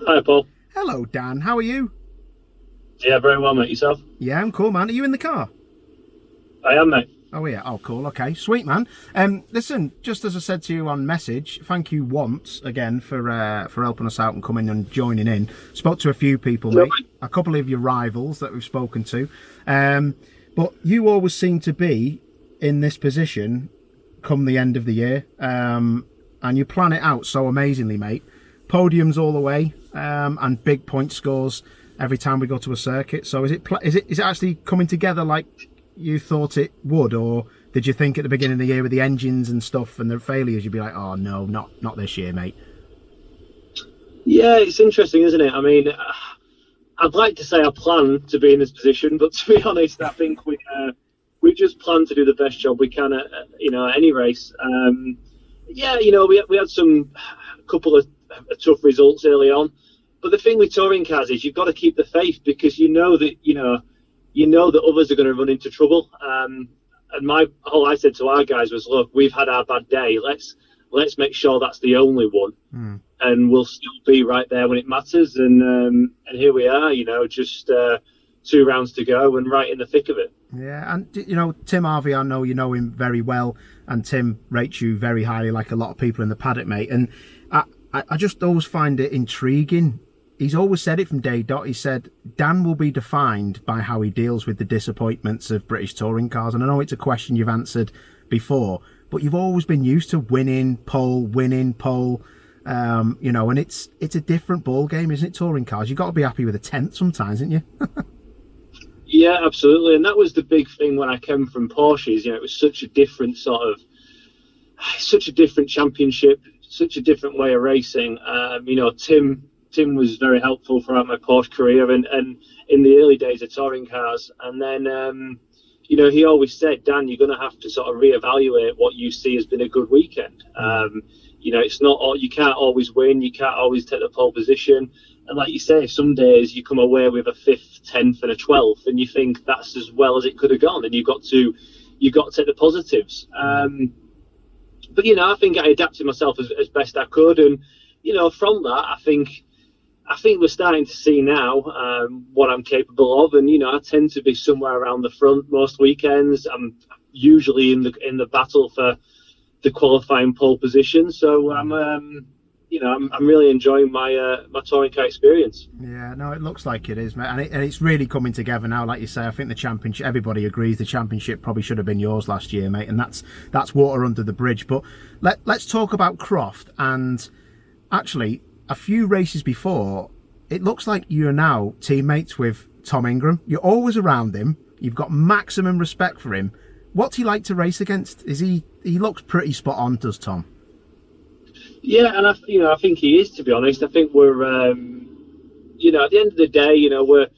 Hi, Paul. Hello, Dan. How are you? Yeah, very well, mate. Yourself? Yeah, I'm cool, man. Are you in the car? I am, mate. Oh, yeah. Oh, cool. Okay. Sweet, man. Listen, just as I said to you on message, thank you once again for helping us out and coming and joining in. Spoke to a few people, mate. A couple of your rivals that we've spoken to. But you always seem to be in this position come the end of the year. And you plan it out so amazingly, mate. Podiums all the way, and big point scores every time we go to a circuit. So is it actually coming together like you thought it would, or did you think at the beginning of the year with the engines and stuff and the failures you'd be like, oh no, not this year, mate? Yeah, it's interesting, isn't it? I mean, I'd like to say I plan to be in this position, but to be honest, I think we just plan to do the best job we can at any race. We had a couple of tough results early on. But the thing with touring cars is you've got to keep the faith, because you know that others are going to run into trouble. And all I said to our guys was, look, we've had our bad day. Let's make sure that's the only one, and we'll still be right there when it matters. And here we are, just 2 rounds to go and right in the thick of it. Yeah, and Tim Harvey, I know you know him very well, and Tim rates you very highly, like a lot of people in the paddock, mate. And I just always find it intriguing. He's always said it from day dot. He said Dan will be defined by how he deals with the disappointments of British touring cars. And I know it's a question you've answered before, but you've always been used to winning pole, and it's a different ball game, isn't it? Touring cars, you've got to be happy with a 10th sometimes, haven't you? Yeah, absolutely. And that was the big thing when I came from Porsches. It was such a different championship, such a different way of racing. Tim was very helpful throughout my Porsche career and in the early days of touring cars. And then, he always said, Dan, you're going to have to sort of reevaluate what you see has been a good weekend. It's not, you can't always win, you can't always take the pole position. And like you say, some days you come away with a 5th, 10th and a 12th and you think that's as well as it could have gone, and you've got to take the positives. But I think I adapted myself as best I could, and from that I think we're starting to see now what I'm capable of, and I tend to be somewhere around the front most weekends. I'm usually in the battle for the qualifying pole position, so I'm really enjoying my touring car experience. Yeah, no, it looks like it is, mate, and it's really coming together now. Like you say, I think the championship, everybody agrees the championship probably should have been yours last year, mate, and that's water under the bridge. But let's talk about Croft. And actually, a few races before, it looks like you're now teammates with Tom Ingram. You're always around him. You've got maximum respect for him. What's he like to race against? He looks pretty spot on, does Tom? Yeah, and I think he is, to be honest. I think we're, at the end of the day, we're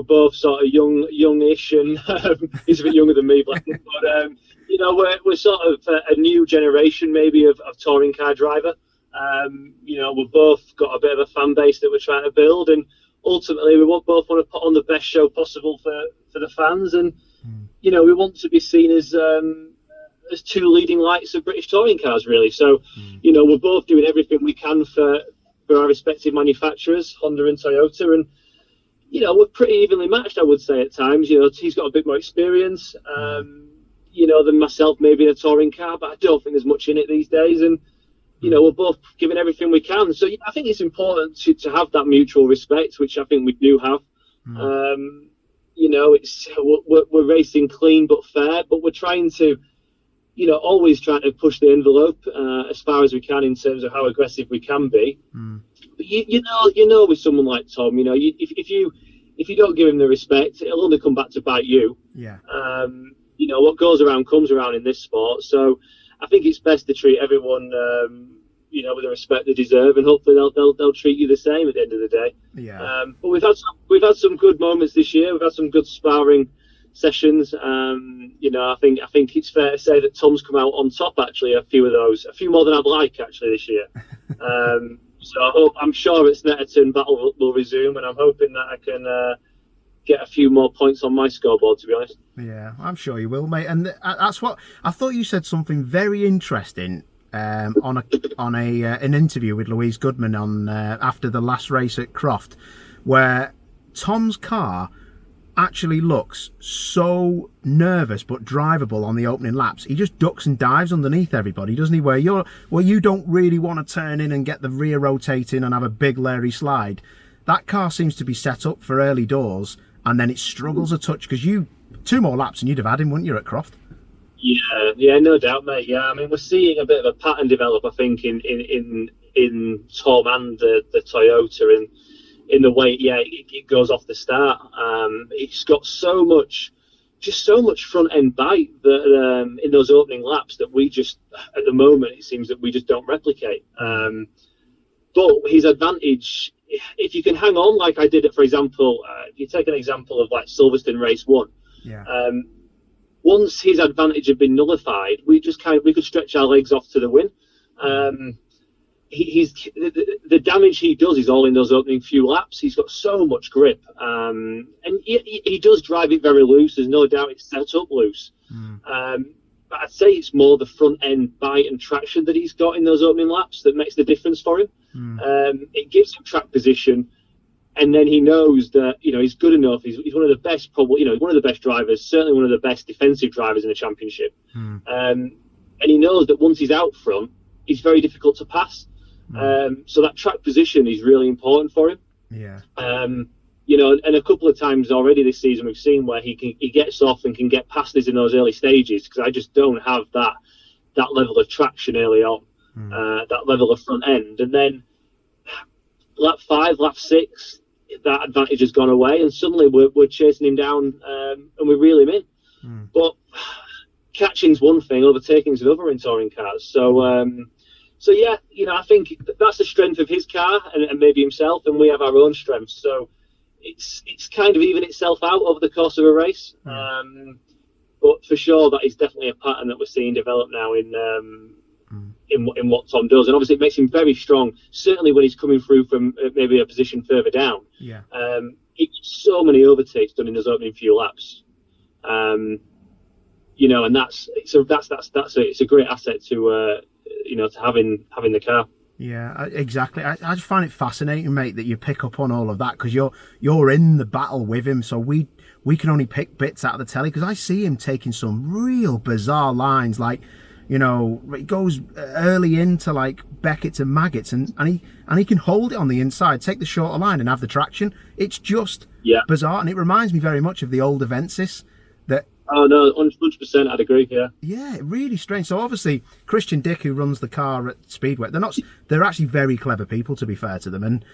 both sort of youngish, and he's a bit younger than me, but we're sort of a new generation maybe of touring car driver. We've both got a bit of a fan base that we're trying to build, and ultimately we both want to put on the best show possible for the fans, and we want to be seen as two leading lights of British touring cars, really. So, we're both doing everything we can for our respective manufacturers, Honda and Toyota, and we're pretty evenly matched, I would say, at times. He's got a bit more experience, than myself, maybe in a touring car, but I don't think there's much in it these days, and we're both giving everything we can. So I think it's important to have that mutual respect, which I think we do have. We're racing clean but fair, but we're trying to, always trying to push the envelope as far as we can in terms of how aggressive we can be. But with someone like Tom, if you don't give him the respect, it'll only come back to bite you. Yeah. What goes around comes around in this sport. So I think it's best to treat everyone, with the respect they deserve, and hopefully they'll treat you the same at the end of the day. Yeah. But we've had some good moments this year. We've had some good sparring sessions. I think it's fair to say that Tom's come out on top, actually, a few more than I'd like, actually, this year. So I'm sure it's Snetterton battle will resume, and I'm hoping that I can get a few more points on my scoreboard, to be honest. Yeah, I'm sure you will, mate. And that's what I thought. You said something very interesting on an interview with Louise Goodman on after the last race at Croft, where Tom's car actually looks so nervous but drivable on the opening laps. He just ducks and dives underneath everybody, doesn't he? Where you don't really want to turn in and get the rear rotating and have a big Larry slide. That car seems to be set up for early doors, and then it struggles a touch, because 2 more laps and you'd have had him, wouldn't you, at Croft? Yeah, no doubt, mate. Yeah, I mean, we're seeing a bit of a pattern develop, I think, in Tom and the Toyota, and in the way, it goes off the start. It's got so much front end bite that in those opening laps that we just, at the moment, it seems that we just don't replicate. But his advantage, if you can hang on like I did it, for example, if you take an example of like Silverstone race 1, once his advantage had been nullified, we could stretch our legs off to the win. The damage he does is all in those opening few laps. He's got so much grip, and he does drive it very loose. There's no doubt it's set up loose. But I'd say it's more the front end bite and traction that he's got in those opening laps that makes the difference for him. It gives him track position, and then he knows that he's good enough. He's one of the best, probably one of the best drivers, certainly one of the best defensive drivers in the championship. And he knows that once he's out front, he's very difficult to pass. So that track position is really important for him. And a couple of times already this season we've seen where he gets off and can get past us in those early stages, because I just don't have that level of traction early on, that level of front end. And then lap 5, lap 6, that advantage has gone away, and suddenly we're chasing him down, and we reel him in. But catching's one thing, overtaking's another in touring cars. So So yeah, I think that's the strength of his car and maybe himself, and we have our own strengths. So it's kind of even itself out over the course of a race. But for sure, that is definitely a pattern that we're seeing develop now in what Tom does, and obviously it makes him very strong. Certainly when he's coming through from maybe a position further down. Yeah. It's so many overtakes done in those opening few laps. And it's a great asset to to having the car. Yeah, exactly. I just find it fascinating, mate, that you pick up on all of that, because you're in the battle with him. So we can only pick bits out of the telly, because I see him taking some real bizarre lines, like, it goes early into like Beckett's and Maggots, and he can hold it on the inside, take the shorter line and have the traction. It's just bizarre, and it reminds me very much of the old Avensis. Oh no, 100%, I'd agree. Yeah, really strange. So obviously Christian Dick, who runs the car at Speedway, they're actually very clever people, to be fair to them, and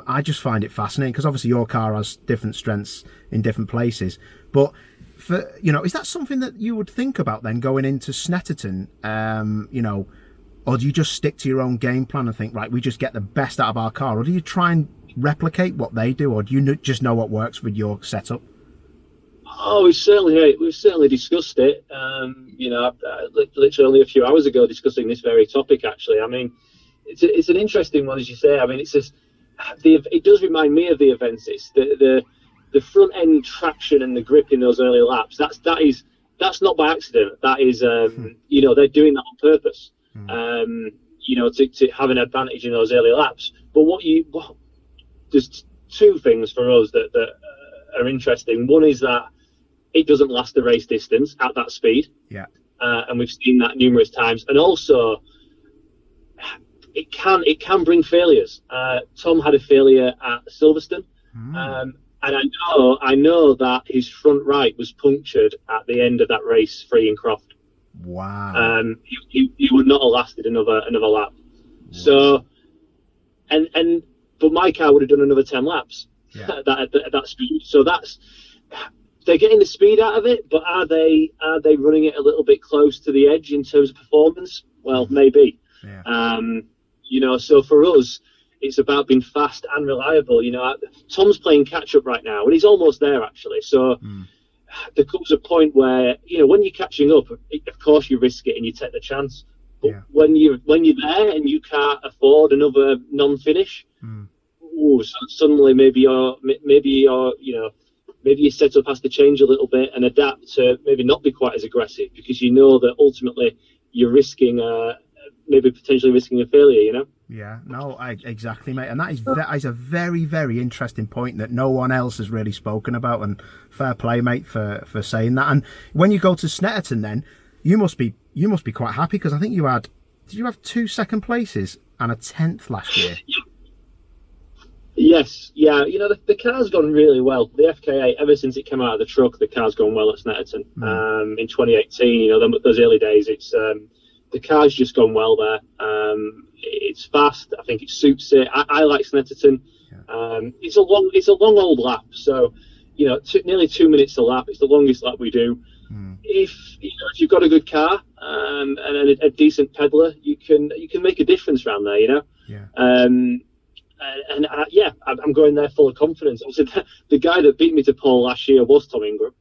I just find it fascinating, because obviously your car has different strengths in different places. But is that something that you would think about then going into Snetterton? Or do you just stick to your own game plan and think, right, we just get the best out of our car, or do you try and replicate what they do, or do you just know what works with your setup? Oh, we've certainly discussed it. Literally only a few hours ago, discussing this very topic. Actually, I mean, it's an interesting one, as you say. I mean, it does remind me of the Avensis. The front end traction and the grip in those early laps. That's not by accident. That is, they're doing that on purpose. To have an advantage in those early laps. But there's two things for us that are interesting. One is that it doesn't last the race distance at that speed. Yeah. And we've seen that numerous times. And also, it can bring failures. Tom had a failure at Silverstone. And I know that his front right was punctured at the end of that race, free in Croft. Wow. He would not have lasted another lap. Wow. So, but my car would have done another 10 laps at that speed. So they're getting the speed out of it, but are they running it a little bit close to the edge in terms of performance? Well, maybe. Yeah. So for us, it's about being fast and reliable. Tom's playing catch up right now, and he's almost there actually. So there comes a point where when you're catching up, of course you risk it and you take the chance. But when you're there and you can't afford another non-finish, suddenly maybe your setup has to change a little bit and adapt to maybe not be quite as aggressive, because you know that ultimately you're risking potentially risking a failure. Yeah, no, exactly, mate. And that is a very, very interesting point that no one else has really spoken about, and fair play, mate, for saying that. And when you go to Snetterton, then you must be quite happy, because I think did you have 2 second places and a 10th last year? Yes, yeah. The car's gone really well. The FK8, ever since it came out of the truck, the car's gone well at Snetterton. In 2018, those early days, it's the car's just gone well there. It's fast. I think it suits it. I like Snetterton. It's a long old lap, so nearly 2 minutes a lap. It's the longest lap we do. If you've got a good car and a decent peddler, you can make a difference around there. I'm going there full of confidence. Obviously, the guy that beat me to pole last year was Tom Ingram.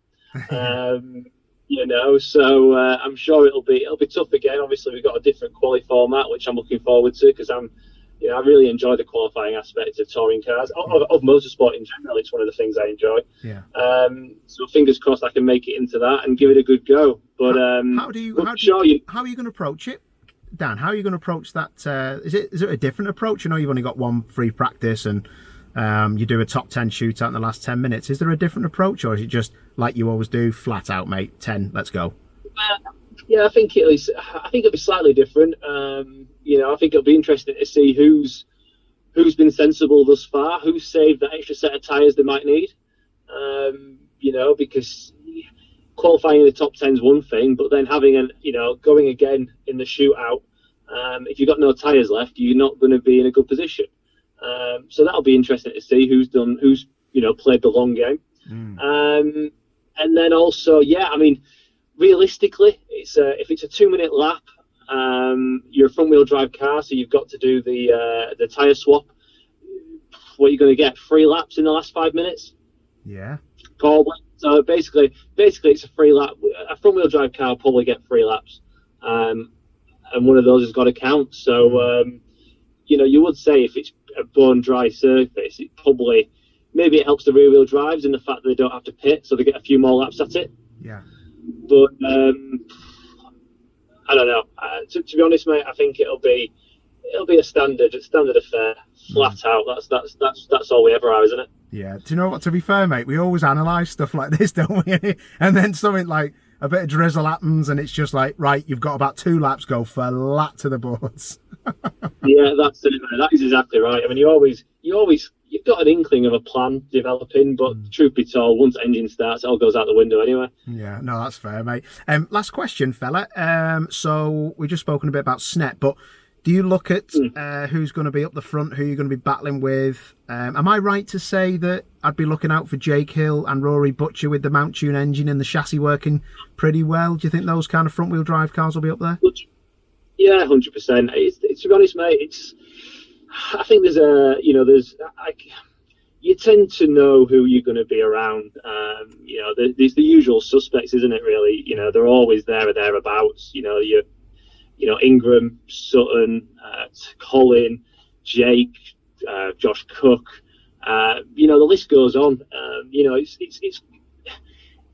So I'm sure it'll be tough again. Obviously, we've got a different quali format, which I'm looking forward to, because I really enjoy the qualifying aspect of touring cars, of motorsport in general. It's one of the things I enjoy. Yeah. So fingers crossed I can make it into that and give it a good go. But how are you going to approach it, Dan? How are you going to approach that? Is it a different approach? You've only got one free practice, and you do a top 10 shootout in the last 10 minutes. Is there a different approach, or is it just like you always do, flat out, mate, 10, let's go? I think it'll be slightly different. I think it'll be interesting to see who's been sensible thus far, who's saved that extra set of tyres they might need. Because qualifying in the top 10 is one thing, but then going again in the shootout, if you've got no tyres left, you're not going to be in a good position. So that'll be interesting to see who's played the long game. And then also, realistically, if it's a 2 minute lap, you're a front wheel drive car, so you've got to do the tyre swap. What you're going to get 3 laps in the last 5 minutes. Yeah. Probably. So basically it's a 3 lap. A front wheel drive car will probably get 3 laps, and one of those has got to count. So you would say if it's a bone dry surface, it probably maybe it helps the rear wheel drives in the fact that they don't have to pit, so they get a few more laps at it. Yeah. But I don't know. To be honest, mate, I think it'll be a standard affair, flat out. That's all we ever are, isn't it? Yeah. Do you know what? To be fair, mate, we always analyse stuff like this, don't we? And then something like a bit of drizzle happens, and it's just like, right, you've got about 2 laps, go flat to the boards. Yeah, that's it, mate. That is exactly right. I mean, you've got an inkling of a plan developing, but truth be told, once engine starts, it all goes out the window anyway. Yeah, no, that's fair, mate. Last question, fella. So we've just spoken a bit about Snet, but do you look at who's going to be up the front, who you're going to be battling with? Am I right to say that I'd be looking out for Jake Hill and Rory Butcher with the Mount Tune engine and the chassis working pretty well? Do you think those kind of front-wheel drive cars will be up there? Yeah, 100%. To be honest, mate, I think you tend to know who you're going to be around. There's the usual suspects, isn't it? Really, they're always there or thereabouts. Ingram, Sutton, Colin, Jake, Josh Cook. The list goes on. It's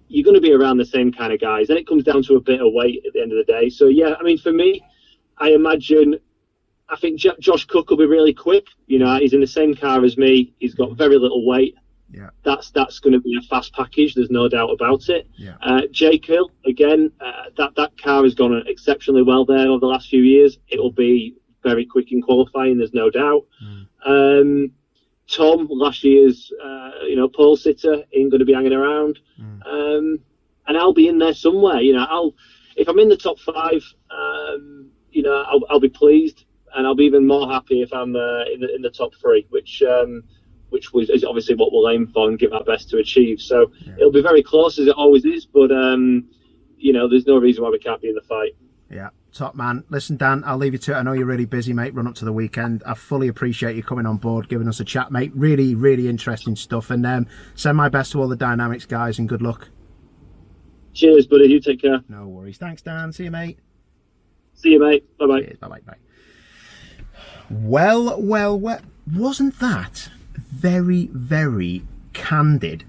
you're going to be around the same kind of guys. Then it comes down to a bit of weight at the end of the day. So yeah, I mean, for me, I think Josh Cook will be really quick. He's in the same car as me. He's got very little weight. Yeah. That's going to be a fast package. There's no doubt about it. Yeah. Jake Hill, again, that car has gone exceptionally well there over the last few years. It'll be very quick in qualifying. There's no doubt. Tom, last year's pole sitter, ain't going to be hanging around. And I'll be in there somewhere. If I'm in the top 5, I'll be pleased, and I'll be even more happy if I'm in the top 3, which is obviously what we'll aim for and give our best to achieve. So it'll be very close, as it always is, but there's no reason why we can't be in the fight. Yeah, top man. Listen, Dan, I'll leave you to it. I know you're really busy, mate. Run up to the weekend. I fully appreciate you coming on board, giving us a chat, mate. Really, really interesting stuff. And send my best to all the Dynamics guys, and good luck. Cheers, buddy. You take care. No worries. Thanks, Dan. See you, mate. See you, mate. Bye-bye. Cheers. Bye-bye. Bye. Well, wasn't that very, very candid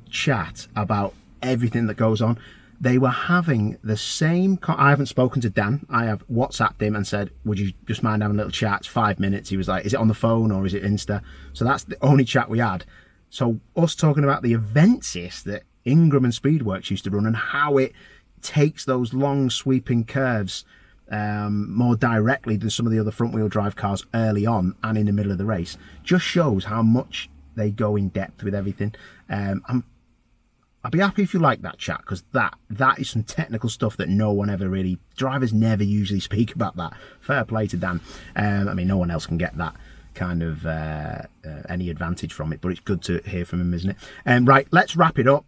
chat about everything that goes on? They were having the same... I haven't spoken to Dan. I have WhatsApped him and said, would you just mind having a little chat? It's 5 minutes. He was like, is it on the phone or is it Insta? So that's the only chat we had. So us talking about the events that Ingram and Speedworks used to run and how it takes those long sweeping curves more directly than some of the other front wheel drive cars early on and in the middle of the race just shows how much they go in depth with everything. I'd be happy if you like that chat, because that is some technical stuff that no one ever really... Drivers never usually speak about that. Fair play to Dan. No one else can get that kind of any advantage from it, but it's good to hear from him, isn't it? Right, let's wrap it up.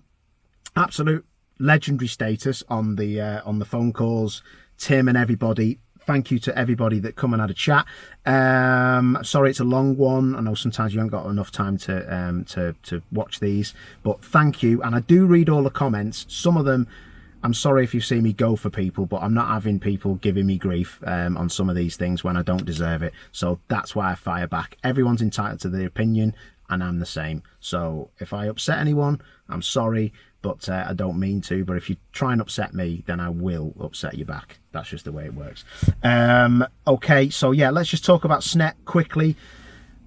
Absolute legendary status on the phone calls. Tim and everybody, thank you to everybody that come and had a chat. Sorry it's a long one. I know sometimes you haven't got enough time to watch these, but thank you. And I do read all the comments. Some of them, I'm sorry if you see me go for people, but I'm not having people giving me grief on some of these things when I don't deserve it. So that's why I fire back. Everyone's entitled to their opinion, and I'm the same. So if I upset anyone, I'm sorry, but I don't mean to. But if you try and upset me, then I will upset you back. That's just the way it works. Okay, so yeah, let's just talk about Snet quickly.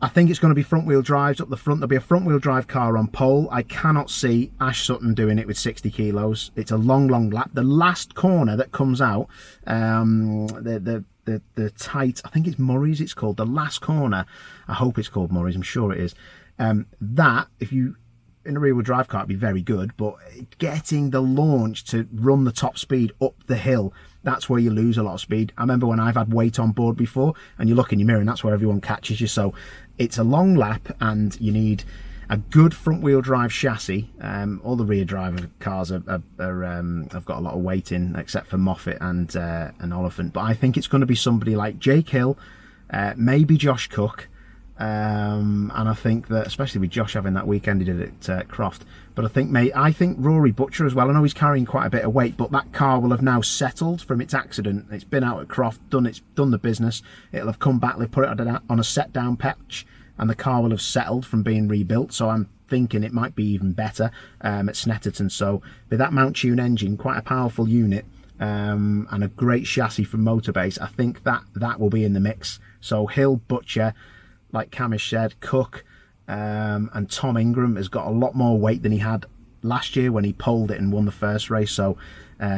I think it's going to be front wheel drives up the front. There'll be a front wheel drive car on pole. I cannot see Ash Sutton doing it with 60 kilos. It's a long lap. The last corner that comes out, the tight, I think it's Murray's it's called, the last corner. I hope it's called Murray's, I'm sure it is. That, if you in a rear wheel drive car, it'd be very good, but getting the launch to run the top speed up the hill, that's where you lose a lot of speed. I remember when I've had weight on board before, and you look in your mirror and that's where everyone catches you. So it's a long lap, and you need a good front wheel drive chassis. All the rear drive cars have got a lot of weight in, except for Moffat and Oliphant. But I think it's going to be somebody like Jake Hill, maybe Josh Cook. And I think that, especially with Josh having that weekend he did at Croft, but I think Rory Butcher as well. I know he's carrying quite a bit of weight, but that car will have now settled from its accident. It's been out at Croft, done the business. It'll have come back. They've put it on a set down patch, and the car will have settled from being rebuilt. So I'm thinking it might be even better at Snetterton. So with that Mount Tune engine, quite a powerful unit, and a great chassis from Motorbase, I think that will be in the mix. So Hill, Butcher, like Cammish said, Cook, and Tom Ingram has got a lot more weight than he had last year when he pulled it and won the first race. So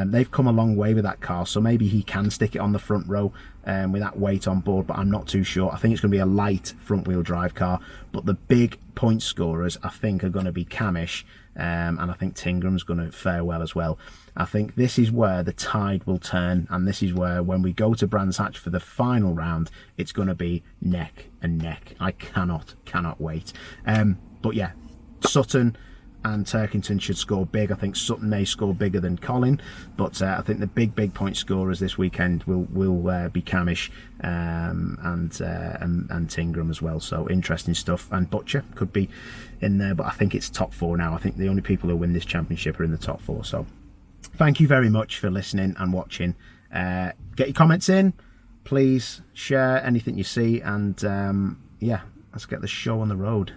they've come a long way with that car, so maybe he can stick it on the front row with that weight on board, but I'm not too sure. I think it's going to be a light front wheel drive car, but the big point scorers I think are going to be Cammish, and I think Tingram's going to fare well as well. I think this is where the tide will turn, and this is where, when we go to Brands Hatch for the final round, it's going to be neck and neck. I cannot wait. But yeah, Sutton and Turkington should score big. I think Sutton may score bigger than Colin, but I think the big point scorers this weekend will be Cammish and Tingram as well. So interesting stuff. And Butcher could be in there, but I think it's top four now. I think the only people who win this championship are in the top four. So thank you very much for listening and watching. Get your comments in, please share anything you see, and yeah, let's get the show on the road.